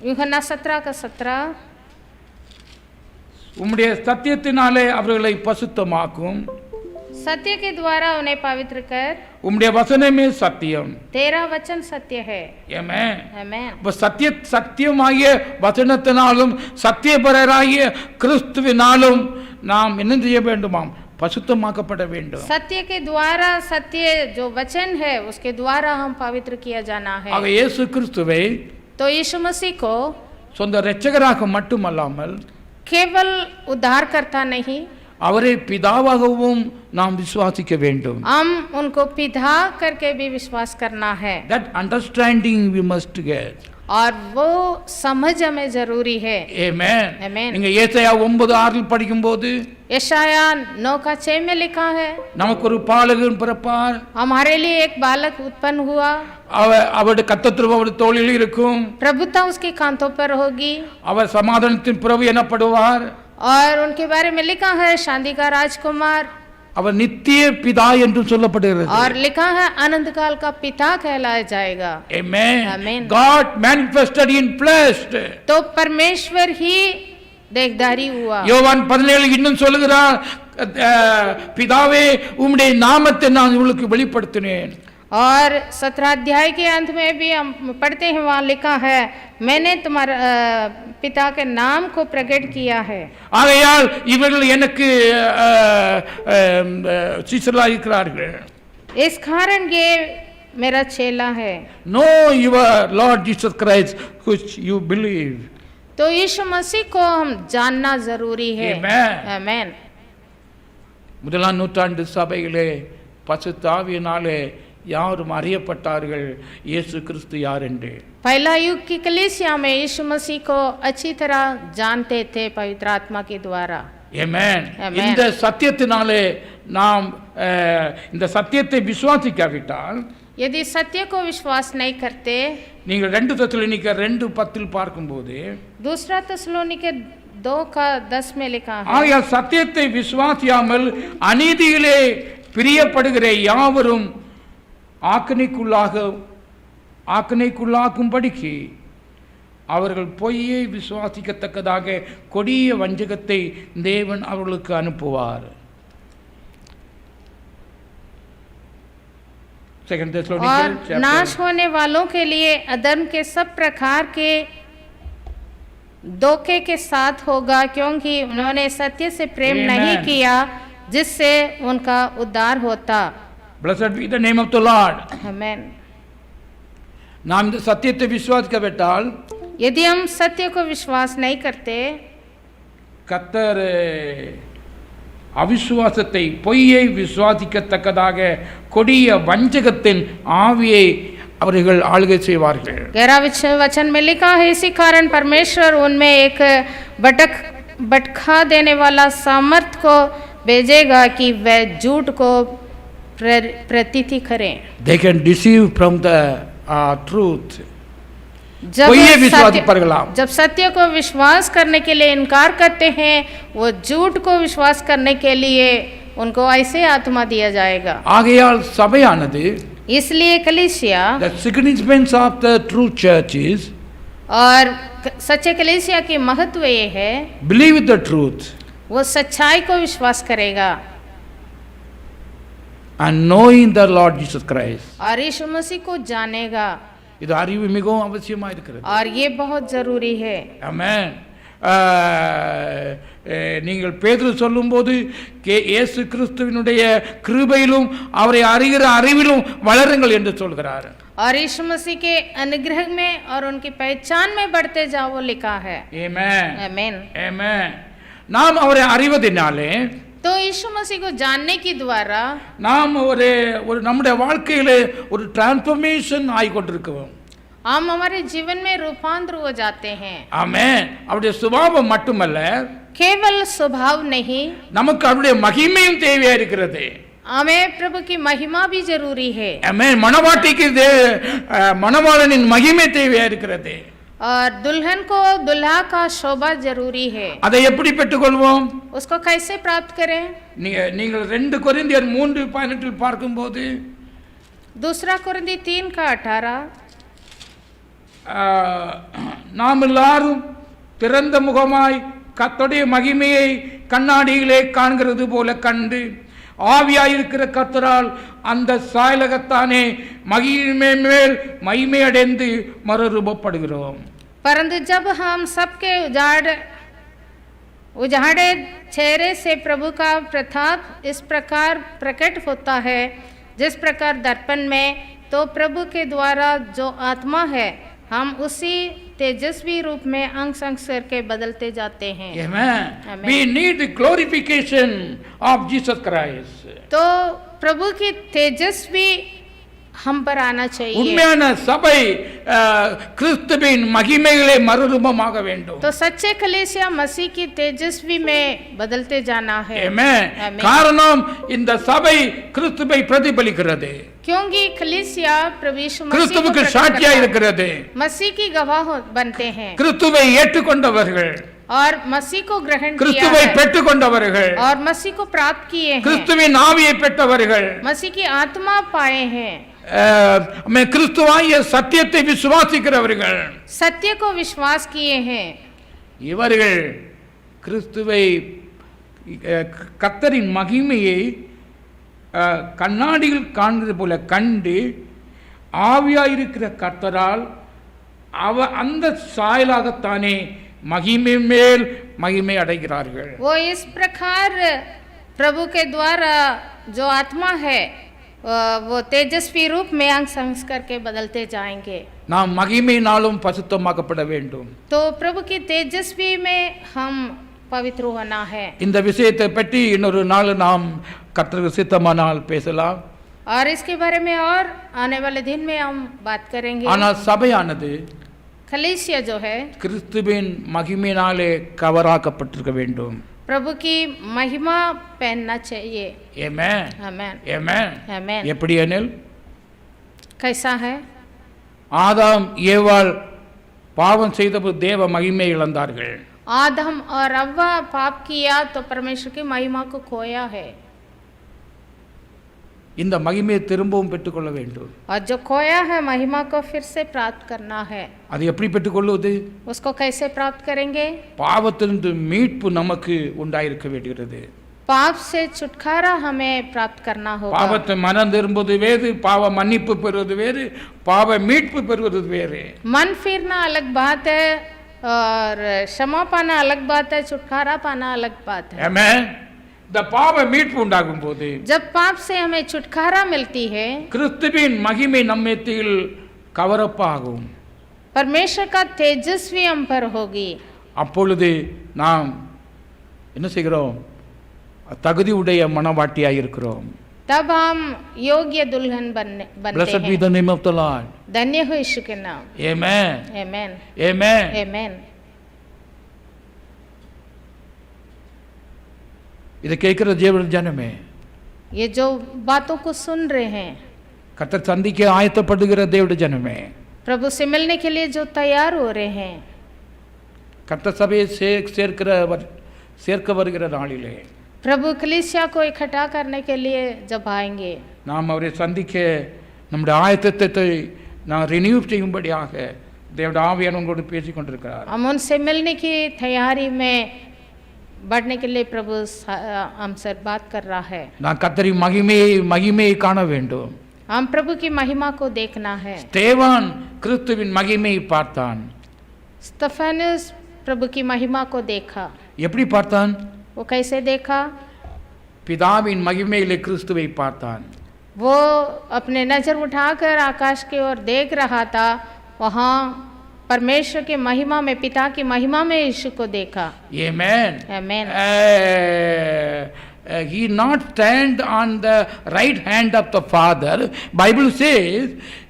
यूहन्ना 17:17, உம்முடைய சத்தியத்தினாலே அவர்களை பசுத்தமாக்கும், सत्य के द्वारा उन्हें पवित्र कर, உம்முடைய வசனமே சத்தியம். तेरा वचन सत्य है. ஆமென். आमेन. அப்ப சத்தியமாகிய வசனத்தினாலும் சத்தியபரராகிய கிறிஸ்துவினாலும் நாம் என்ன செய்ய வேண்டுமாம்? பசுத்தமாக்கப்பட வேண்டும். सत्य के द्वारा, सत्य जो वचन है उसके द्वारा हम पवित्र किया जाना है. ஆக இயேசு கிறிஸ்துவை तो यीशु मसीह को சொந்த இரட்சகராக மட்டுமல்லாமல் केवल उद्धार करता नहीं, அவரை பிதாவாகவும் நாம் விசுவாசிக்க வேண்டும். हम उनको पिता करके भी विश्वास करना है. That understanding we must get. और वो समझ हमें जरूरी है. Amen. Amen. நீங்க ஏசாயா 9:6 படிக்கும்போது यशाया 9:6 में लिखा है, நமக்கு ஒரு பாலகன் பிறப்பார், हमारे लिए एक बालक उत्पन्न हुआ, அவருடைய கத்தத்துவம் அவர் தோளில் இருக்கும், प्रभुता उसके कांधों पर होगी, அவர் சமாதானத்தின் பிரபு எனப்படுவார், और उनके बारे में लिखा है शांति का राजकुमार, அவர் நித்திய பிதா என்று சொல்லப்படுகிறது. और लिखा है अनंत काल का पिता कहलाया जाएगा. Amen. Amen. God manifested in flesh. तो परमेश्वर ही देहधारी हुआ. யோவான் 17 இன்னும் சொல்லுகிறார், பிதாவே உம்முடைய நாமத்தை நான் உங்களுக்கு வெளிப்படுத்தினேன். और 17 अध्याय के अंत में भी हम पढ़ते हैं, वहाँ लिखा है मैंने तुम्हारा पिता के नाम को प्रकट किया है. ஆகையால் இவர்கள் எனக்கு சீஷர்களாக இருக்கிறார்கள். इस कारण ये मेरा चेला है. Know your Lord Jesus Christ which you believe. तो यीशु मसीह को हम जानना जरूरी है. Amen. आमेन. முதலாம் நூற்றாண்டு சபையிலே பரிசுத்த ஆவியினாலே யாரும் அறியப்பட்டார்கள் இயேசு கிறிஸ்து யார் என்று. पहला युग की कलीसिया में यीशु मसीह को अच्छी तरह जानते थे पवित्र आत्मा के द्वारा. Amen. Amen. இந்த சத்தியத்தினாலே நாம் இந்த சத்தியத்தை விசுவாசிக்காவிட்டால், यदि सत्य को विश्वास नहीं करते, நீங்கள் 2 தெசலோனிக்கர் 2:10 பார்க்கும்போது, दूसरा தெசலோனிக்கே 2:10 में लिखा है, ஆகையால் சத்தியத்தை விசுவாசியாமல் அநீதியிலே பிரியப்படுகிற யாவரும் ஆக்கினைக்குள்ளாகும்படிக்கு அவர்கள் பொய்யை விசுவாசிக்கத்தக்கதாக கொடிய வஞ்சகத்தை தேவன் அவர்களுக்கு அனுப்புவார். और नाश होने वालों के लिए अधर्म के सब प्रकार के धोखे के साथ होगा, क्योंकि उन्होंने सत्य से प्रेम नहीं किया जिससे उनका उद्धार होता. Blessed be the name of the Lord. Amen. நாம் இந்த சத்தியத்தை விசுவாசிக்காவிட்டால், यदि हम सत्य को विश्वास नहीं करते, கர்த்தர் அவிசுவாசத்தை பொய்யை விசுவாசிக்கத்தக்கதாக கொடிய வஞ்சகத்தின் ஆவியை அவர்கள் ஆளுகை செய்வார்கள். 11 वचन में लिखा है, इसी कारण परमेश्वर उनमें एक भटका देने वाला सामर्थ को भेजेगा कि वह झूठ को प्रतीति करें. They can deceive from the truth. जब विश्वासिपाர்களாம். जब सत्य को विश्वास करने के लिए इनकार करते हैं, वो झूठ को विश्वास करने के लिए उनको ऐसे आत्मा दिया जाएगा. ஆகையால் சபையானது, इसलिए कलीसिया, the significance of the true church is, और सच्चे कलीसिया की महत्व ये है, believe the truth वो सच्चाई को विश्वास करेगा and knowing the Lord Jesus Christ. और यीशु मसीह को जानेगा. இது அறிவு மிகவும் அவசியமா இருக்கிறது. और ये बहुत जरूरी है. ஆமென். நீங்கள் பேதுரு சொல்லும்போது இயேசு கிறிஸ்துவினுடைய கிருபையிலும் அவரை அறிகிற அறிவிலும் வளருங்கள் என்று சொல்கிறார். और यीशु मसीह के अनुग्रह में और उनकी पहचान में बढ़ते जाओ, वो लिखा है. आमेन. आमेन. आमेन. நாம் அவரை அறிவதினாலே, तो यीशु मसीह को जानने के द्वारा நாம் ஒரு நம்முடைய வாழ்க்கையில ஒரு டிரான்ஸ்ஃபர்மேஷன் ஆகி கொண்டிருக்கிறோம். हम हमारे जीवन में रूपांतर हो जाते हैं. ஆமென். அவருடைய சுபாவம் மட்டுமல்ல, केवल स्वभाव नहीं, நமக்கு அவருடைய மகிமையும் தேவையா இருக்கிறது. हमें प्रभु की महिमा भी जरूरी है. ஆமென். மணவாட்டிக்கு மணவாளனின் மகிமை தேவையா இருக்கிறது. और दुल्हन को दुल्हा का शोभा जरूरी है. அதை எப்படி பெற்றுக்கொள்வோம்? उसको कैसे प्राप्त करें? நீங்கள் 2 கொரிந்தியர் 3:18 பார்க்கும்போது, दूसरा कोरिन्थी 3:18, நாம் எல்லாரும் திறந்த முகமாய் கர்த்தருடைய மகிமையை கண்ணாடியிலே காண்கிறது போல கண்டு ஆவியாயிருக்கிற கர்த்தரால் அந்த சாயலகத்தானே மகிமை மேல் மகிமை அடைந்து மறுரூபப்படுகிறோம். परंतु जब हम सबके उजाड़े चेहरे से प्रभु का प्रताप इस प्रकार प्रकट होता है जिस प्रकार दर्पण में, तो प्रभु के द्वारा जो आत्मा है हम उसी तेजस्वी रूप में अंग संग करके बदलते जाते हैं। Amen. Amen. We need the glorification of Jesus Christ. तो प्रभु की तेजस्वी हम पर आना चाहिए। உண்மையான சபை கிறிஸ்துவின் மகிமைகளை மறுரூபமாக வேண்டும். तो सच्चे कलीसिया मसीह की तेजस्वी में बदलते जाना है। Amen. Amen. காரணம் இந்த சபை கிறிஸ்துவை பிரதிபலிக்கிறது, क्योंकि कलीसिया प्रभु यीशु मसीह को கிறிஸ்துவுக்கு प्रकट சாட்சியா करता है। இருக்கிறது. मसीह की गवाह बनते हैं கிறிஸ்துவை ஏற்றுக்கொண்டவர்கள், और मसीह को ग्रहण किया கிறிஸ்துவை है பெற்றுக்கொண்டவர்கள், और मसीह को प्राप्त किए हैं, கிறிஸ்துவின் ஆவியை பெற்றவர்கள், मसीह की आत्मा पाए हैं, கிறிஸ்துவாகிய சத்தியத்தை விசுவாசிக்கிறவர்கள், सत्य को विश्वास किए हैं। இவர்கள் கிறிஸ்துவை கர்த்தரின் மகிமையை கண்ணாடியில் காண்கிறது போல கண்டு ஆவியாயிருக்கிற கர்த்தரால் அந்த சாயலாகத்தானே மகிமை மேல் மகிமை அடைகிறார்கள். वो इस प्रकार प्रभु के द्वारा जो आत्मा है वो तेजस्वी रूप में अंग संस्कार के बदलते जाएंगे। நாம் மகிமையினாலும் பசுத்தமாக்கப்பட வேண்டும். तो प्रभु की तेजस्वी में हम पवित्र होना है। இந்த விஷயத்தை பற்றி இன்னொரு நாள் நாம் கர்த்தருக்கு சித்தமானால் பேசலாம். और इसके बारे में और आने वाले दिन में हम बात करेंगे। ஆனால் சபையானது कलीसिया जो है கிறிஸ்துவின் மகிமையினாலே கவராக்கப்பட்டிருக்க வேண்டும். प्रभु की महिमा पहनना चाहिए। ஆமென். आमेन ஆமென். आमेन। எப்படி எனில் कैसा है? ஆதாம் ஏவாள் பாவம் செய்தபோது தேவ மகிமை இழந்தார்கள். आदम और अव्वा पाप किया तो परमेश्वर की महिमा को खोया है। இந்த மகிமையை திரும்பவும் பெற்றுக்கொள்ள வேண்டும். और जो खोया है महिमा को फिर से प्राप्त करना है। அது எப்படி பெற்றுக்கொள்வது? उसको कैसे प्राप्त करेंगे? பாவத்திலிருந்து மீட்பு நமக்கு உண்டாயிருக்க வேண்டுகிறது. पाप से छुटकारा हमें प्राप्त करना होगा। பாவத்தை மனம் திரும்புவது வேறு, பாவ மன்னிப்பு பெறுவது வேறு, பாவ மீட்பு பெறுவது வேறு. मन फिरना अलग बात है और क्षमा पाना अलग बात है, छुटकारा पाना अलग बात है। ஆமென். இந்த பாவ மீட்பு உண்டாகும் போது जब पाप से हमें छुटकारा मिलती है கிறிஸ்துவின் மகிமை நம்மத்தில் கவரப்பாகும். परमेश्वर का तेजस्वी हम पर होगी। அப்பொழுது நாம் என்ன செய்கிறோம்? தகுதி உடைய மனவாட்டியாய் இருக்கிறோம். तब हम योग्य दुल्हन बनते Blessed be हैं। the name of the Lord. धन्य हो यीशु के नाम। Amen. आमेन Amen. आमेन। இதை கேட்கிற தேவ ஜனமே, ये जो बातों को सुन रहे हैं, கர்த்தர் சந்திக்க ஆயத்தப்படுகிற தேவ ஜனமே, प्रभु से मिलने के लिए जो तैयार हो रहे हैं, கர்த்தர் சபையை சேர்க்க வருகிற நாளிலே प्रभु कलीसिया को इकट्ठा करने के लिए जब आएंगे, நாம் அவரை சந்திக்க நம்முடைய ஆயத்தத்தை நான் ரினியூ செய்யும்படியாக தேவனுடைய ஆவியானவர் உங்களோடு பேசிக் கொண்டிருக்கிறார். हम उनसे मिलने की तैयारी में बढ़ने के लिए प्रभु हमसे बात कर रहा है। நான் கர்த்தரின் மகிமையை காண வேண்டும். हम प्रभु की महिमा को देखना है। ஸ்தேவான் கிறிஸ்துவின் மகிமையை பார்த்தான். स्तेफानस प्रभु की महिमा को देखा। எப்படி பார்த்தான்? वो कैसे देखा? பிதாவின் மகிமையிலே கிறிஸ்துவை பார்த்தான். वो अपने नजर उठाकर आकाश की ओर देख रहा था, वहाँ परमेश्वर की महिमा में, पिता की महिमा में यीशु को देखा। Amen. Amen. He not stand on the right hand of the Father. Bible says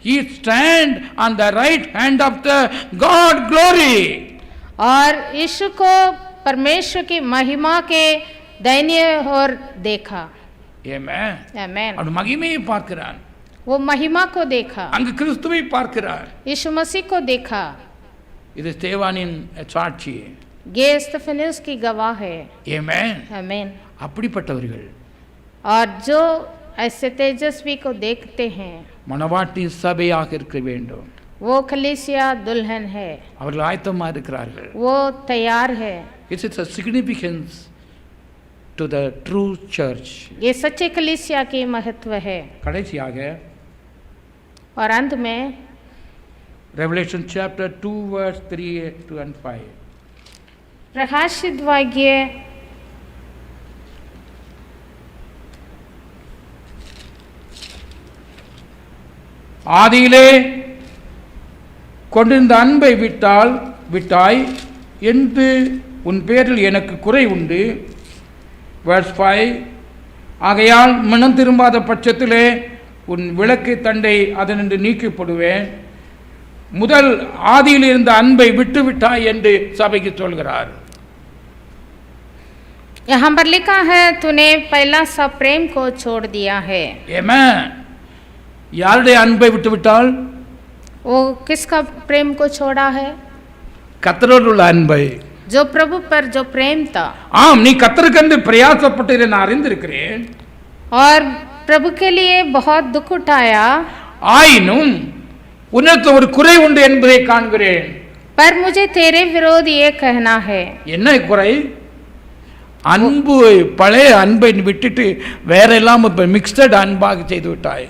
he stand on the right hand of the God glory. और यीशु को परमेश्वर की महिमा के दाहिने ओर देखा। Amen. आमेन। அவன் மகிமையை பார்க்கிறான். वो महिमा को देखा, அங்கு கிறிஸ்துவை பார்க்கிறார். यीशु मसीह को देखा। இது ஸ்தேவானின் சாட்சி. ये स्तेफानस की गवाह है। Amen. आमेन। அப்படிப்பட்டவர்கள் और जो ऐसे तेजस्वी को देखते हैं, மணவாட்டி சபையாக இருக்க வேண்டும். वो कलीसिया दुल्हन है, அவர்கள் ஆயத்தமா இருக்கிறார்கள். वो तैयार है। It is a significance to the true church. ये सच्चे कलीसिया की महत्व है। கடைசியாக और अंत में Revelation chapter 2 verse 3 and 5. प्रकाशित वाक्य ஆதியிலே கொண்டிருந்த அன்பை விட்டாய் என்று உன் பேரில் எனக்கு குறை உண்டு. verse 5, ஆகையால் மனம் திரும்பாத பட்சத்திலே உன் விளக்கு தண்டை அதனின்று நீக்கப்படுவேன். முதல் ஆதியில் இருந்த அன்பை விட்டுவிட்டாய் என்று சபைக்கு சொல்கிறார். यहाँ पर लिखा है तूने पहला सा प्रेम को छोड़ दिया है. ஆமென். யாருடைய அன்பை விட்டுவிட்டால்? वो किसका प्रेम को छोड़ा है? கர்த்தரோடு உள்ள அன்பை. जो प्रभु पर जो प्रेम था. ஆம், நீ கர்த்தருக்கென்று பிரயாசப்பட்டு நான் அறிந்திருக்கிறேன். और प्रभु के लिए बहुत दुख उठाया. ஆயினும் உனக்கு ஒரு குறை உண்டு என்பதை காண்கிறேன். पर मुझे तेरे विरोध ये कहना है. என்ன குறை? அன்பு, பழைய அன்பை விட்டுட்டு வேற எல்லாம் மிக்ஸ்டட் அன்பாக செய்து விட்டாய்.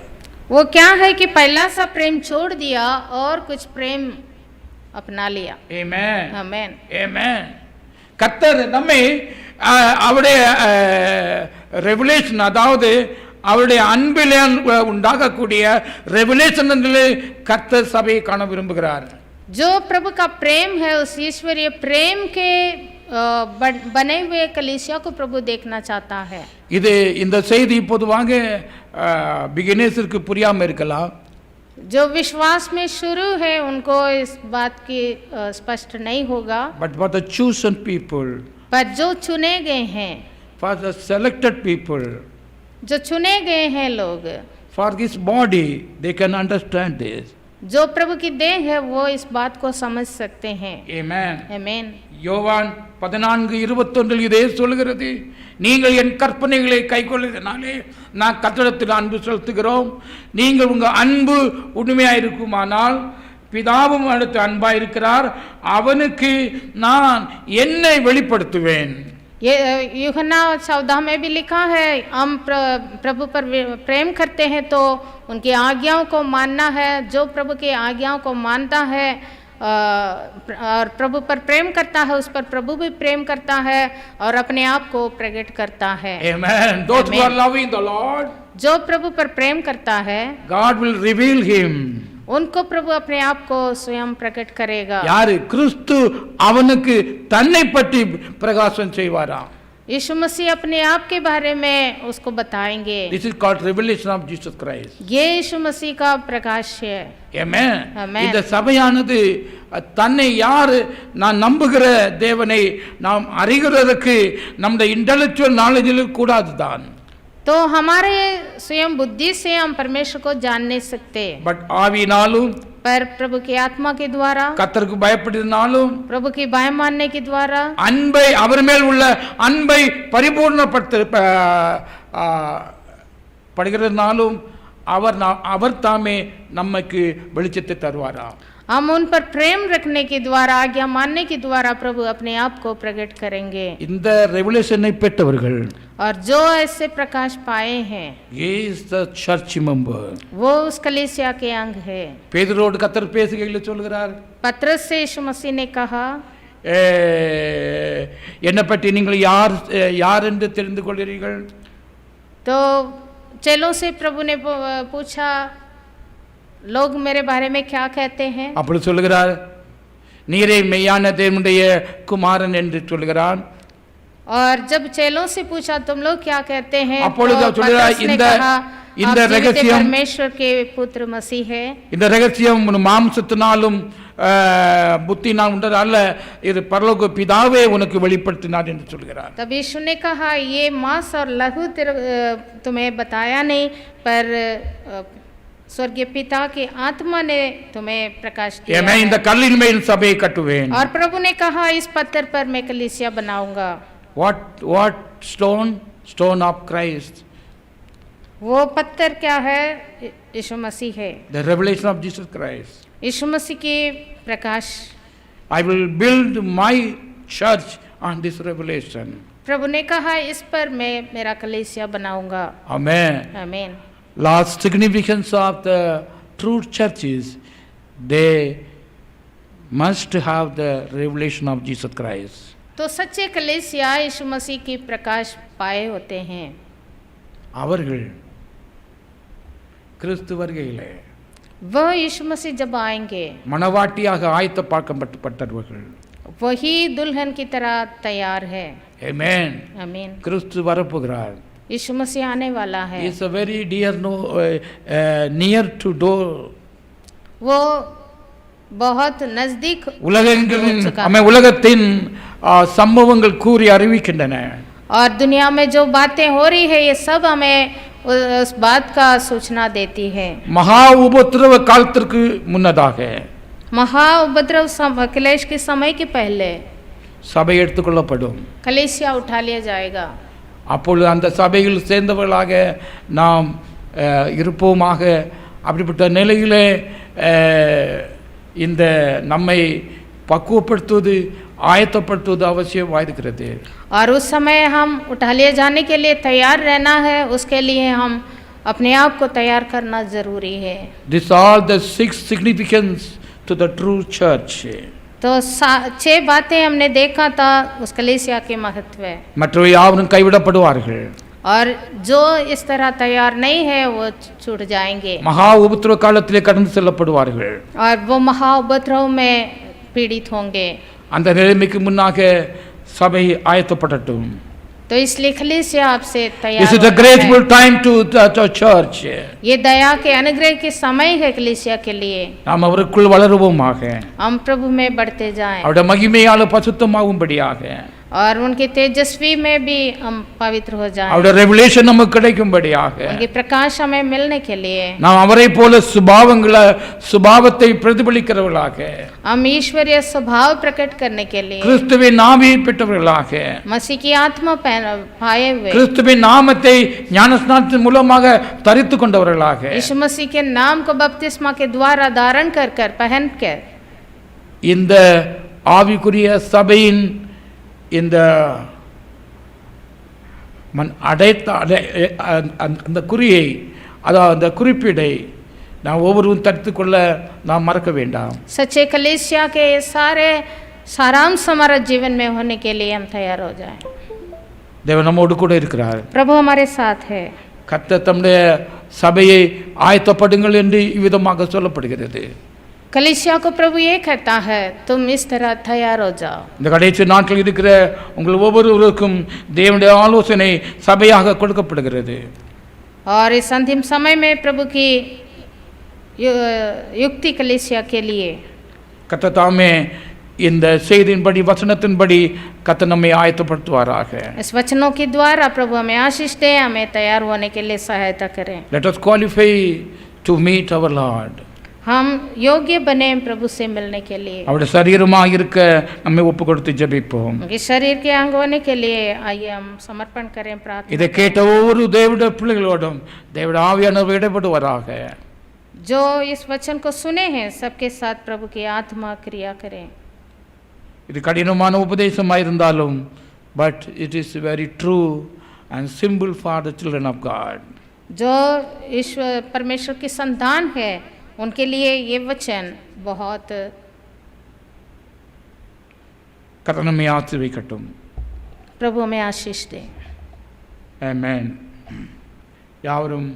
वो क्या है कि पहला सा प्रेम छोड़ दिया और कुछ प्रेम अपना लिया. ஆமென். आमेन. ஆமென். கர்த்தர் நம்மை அவருடைய ரெவலேஷன், அதாவது அவருடைய அன்பிலே உண்டாகக்கூடிய ரெவலேஷனிலே கர்த்தர் சபையை காண விரும்புகிறார். जो प्रभु का प्रेम है उस ईश्वरीय प्रेम के बने हुए कलीसिया को प्रभु देखना चाहता है. இது இந்த செய்தி பொதுவாக பிகினர்ஸுக்கு புரியாம இருக்கலாம். जो विश्वास में शुरू है उनको इस बात की स्पष्ट नहीं होगा. But for the chosen people, पर जो चुने गए हैं, for the selected people, जो चुने गए हैं लोग, for this body, they can understand this. जो प्रभु की देह है वो इस बात को समझ सकते हैं. Amen. आमेन. யோவான் 14:21 இதே சொல்கிறது, நீங்கள் என் கற்பனைகளை கைக்கொள்ளுகிறனாலே நான் கர்த்தரிடத்தில் அன்பு செலுத்துகிறோம். நீங்கள் உங்கள் அன்பு உண்மையாயிருக்குமானால் பிதாவும் அடுத்து அன்பாயிருக்கிறார், அவனுக்கு நான் என்னை வெளிப்படுத்துவேன். ये यूहन्ना 14 में भी लिखा है, हम प्रभु पर प्रेम करते हैं तो उनकी आज्ञाओं को मानना है. जो प्रभु की आज्ञाओं को मानता है और प्रभु पर प्रेम करता है, उस पर प्रभु भी प्रेम करता है और अपने आप को प्रकट करता है. Amen. Those who are loving the Lord, जो प्रभु पर प्रेम करता है, God will reveal him. उनको प्रभु अपने आप को स्वयं प्रकट करेगा. யாரு? கிறிஸ்து அவனுக்கு தன்னை பற்றி பிரகாசம் செய்வாராம். यीशु मसीह अपने आप के बारे में उसको बताएंगे. This is called revelation of Jesus Christ. ये यीशु मसीह का प्रकाश है. Amen. Amen. இந்த சபையானது தன்னை யார் நான் நம்புகிற தேவனை நாம் அறிகிறதுக்கு நம்முடைய இன்டெலெக்சுவல் நாலேஜில் கூடாதுதான். तो हमारे स्वयं बुद्धि से हम परमेश्वर को जान नहीं सकते. பட் ஆவியினாலும், पर प्रभु की आत्मा के द्वारा, கர்த்தருக்கு பயப்படுவதனாலும், प्रभु की भय मानने के द्वारा, அன்பை அவர் மேல் உள்ள அன்பை படுகிறதுனாலும் அவர் தாமே நமக்கு வெளிச்சத்தை தருவாராம். हम उन पर प्रेम रखने के द्वारा, आज्ञा मानने के द्वारा प्रभु अपने आप को प्रकट करेंगे. இந்த ரெவலேஷனை பெற்றவர்கள், और जो ऐसे प्रकाश पाए हैं, he is the church member. वो उस कलीसिया के अंग है. பேதுருவோடு கர்த்தர் பேசுகையில் சொல்கிறார், पत्रस से यीशु मसीह ने कहा, என்னை பற்றி நீங்கள் யார் என்று தெரிந்து கொள்கிறீர்கள்? तो चेलों से प्रभु ने पूछा, लोग मेरे बारे में क्या कहते हैं? அப்படி சொல்கிறார், நீரே மெய்யான தேவனுடைய குமாரன் என்று சொல்கிறான். और जब चेलों से पूछा तुम लोग क्या कहते हैं, அப்பொழுது तो சொல்கிறார், पतरस ने कहा, இந்த आप जीवित ரகசியம், परमेश्वर के पुत्र मसीह है. இந்த ரகசியம் மாம்சத்தினாலும் புத்தினால் உண்டது அல்ல, இது பரலோக பிதாவே உனக்கு வெளிப்படுத்தினார் என்று சொல்கிறார். तब यीशु ने कहा, ये मांस और लहू तुम्हें बताया नहीं, पर स्वर्गीय पिता की आत्मा ने तुम्हें प्रकाश किया है. இந்த கல்லின் மேல் சபையை கட்டுவேன். और प्रभु ने कहा, इस पत्थर पर मैं कलीसिया बनाऊंगा. what stone of Christ? वो पत्थर क्या है? यीशु मसीह है. The revelation of Jesus Christ. यीशु मसीह की प्रकाश. I will build my church on this revelation. प्रभु ने कहा, इस पर मैं मेरा कलीसिया बनाऊंगा. Amen. आमीन. Last significance of the true churches, they must have the revelation of Jesus Christ. तो सच्चे कलीसिया यीशु मसीह की प्रकाश पाए होते हैं. அவர்கள் கிறிஸ்து வருகையிலே वह यीशु मसीह जब आएंगे மணவாட்டியாக ஆயத்தமாக்கப்பட்டவர்கள். वही दुल्हन की तरह तैयार है। ஆமென். आमीन। கிறிஸ்து வரப்போகிறார். यीशु मसीह आने वाला है। He is a very near to door. वो बहुत नजदीक உலகெங்கிலும் உலகத்தின் சம்பவங்கள் கூறி அறிவிக்கின்றன. और दुनिया में जो बातें हो रही है ये सब हमें उस बात का सूचना देती है। மகா உபத்திரவ காலத்திற்கு முன்னதாக महा उपद्रव क्लेश के समय के पहले சபை எடுத்துக்கொள்ளப்படும். कलीसिया उठा लिया जाएगा। அப்பொழுது அந்த சபையில் சேர்ந்தவர்களாக நாம் இருப்போமாக. அப்படிப்பட்ட நிலையிலே இந்த நம்மை பக்குவப்படுத்துவது ஆயத்தப்படுத்துவது அவசியமாயிருக்கிறது. और उस समय हम उठा लिए जाने के लिए तैयार रहना है, उसके लिए हम अपने आप को तैयार करना जरूरी है। These are the 6 significance to the true church. तो 6 बातें हमने देखा था उस कलीसिया के महत्व है। மற்றவை யாவரும் கைவிடப்படுவார்கள். और जो इस तरह तैयार नहीं है वो छूट जाएंगे। மகா உபத்திரவ காலத்திலே கடந்து செல்லப்படுவார்கள். और वो महा उपद्रव में पीड़ित होंगे। அந்த நிலைமைக்கு முன்னாக சபை ஆயத்தப்படட்டும். तो इसलिए कलीसिया आपसे तैयार This is a grateful time to the church. ये दया के अनुग्रह के समय है कलीसिया के लिए। நாம் அவருக்குள் வளருவோமாக. हम प्रभु में बढ़ते जाएं அவருடைய மகிமையால பசுத்தமாகும்படியாக. और उनके तेजस्वी में भी हम पवित्र हो जाएं। அவருடைய ரெவலேஷன் நமக்கு கிடைக்கும்படியாக. उनके प्रकाश हमें मिलने के लिए நாம் அவரை போல சுபாவத்தை பிரதிபலிக்கிறவர்களாக. हम ईश्वरीय स्वभाव प्रकट करने के लिए கிறிஸ்துவின் ஆவியை பெற்றவர்களாக. मसीह की आत्मा पाए हुए கிறிஸ்துவின் நாமத்தை ஞானஸ்நானத்தின் மூலமாக தரித்து கொண்டவர்களாக. यीशु मसीह के नाम को बपतिस्मा के द्वारा धारण कर कर पहन कर இந்த ஆவிக்குரிய சபையின் இந்த அந்த குறியை அதாவது அந்த குறிப்பீடை நாம் ஒவ்வொருவரும் தடுத்து கொள்ள நாம் மறக்க வேண்டாம். सच्चे कलीसिया के सारे सारांश हमारा जीवन में होने के लिए हम तैयार हो जाएं। தேவன் நம்மோடு கூட இருக்கிறார். प्रभु हमारे साथ है। கர்த்தர் தம்முடைய சபையை ஆயத்தப்படுங்கள் என்று இவ்விதமாக சொல்லப்படுகிறது. कलीसिया को प्रभु ये कहता है तुम इस तरह तैयार हो जाओ। இந்த கடைசி நாட்களில் இருக்கிற உங்கள் ஒவ்வொருவருக்கும் தேவனுடைய ஆலோசனை சபையாக கொடுக்கப்படுகிறது. और इस अंतिम समय में प्रभु की युक्ति कलीसिया के लिए கர்த்தர் தாமே இந்த செய்தியின்படி வசனத்தின்படி கர்த்தர் நம்மை ஆயத்தப்படுத்துவாராக. इस वचनों के द्वारा प्रभु हमें आशीष दे, हमें तैयार होने के लिए सहायता करें। Let us qualify to meet our Lord. हम योग्य बने प्रभु से मिलने के लिए। அவருடைய சரீரமாக இருக்க நம்மை ஒப்பு கொடுத்து ஜெபிப்போம். उनके शरीर के अंग होने के लिए आइए हम समर्पण करें, प्रार्थना। இதை கேட்ட ஒவ்வொரு தேவனுடைய பிள்ளைகளோடும் தேவனுடைய ஆவியானவர் இடைப்படுவாராக. जो इस वचन को सुने हैं सबके साथ प्रभु की आत्मा क्रिया करें। இது கடினமான உபதேசமாக இருந்தாலும் but it is very true and simple for the children of God. जो ईश्वर परमेश्वर की संतान है उनके लिए ये वचन बहुत கர்த்தர் நம்மை ஆசீர்வதிக்கட்டும். प्रभु हमें आशीष दे। ஆமென். யாவரும்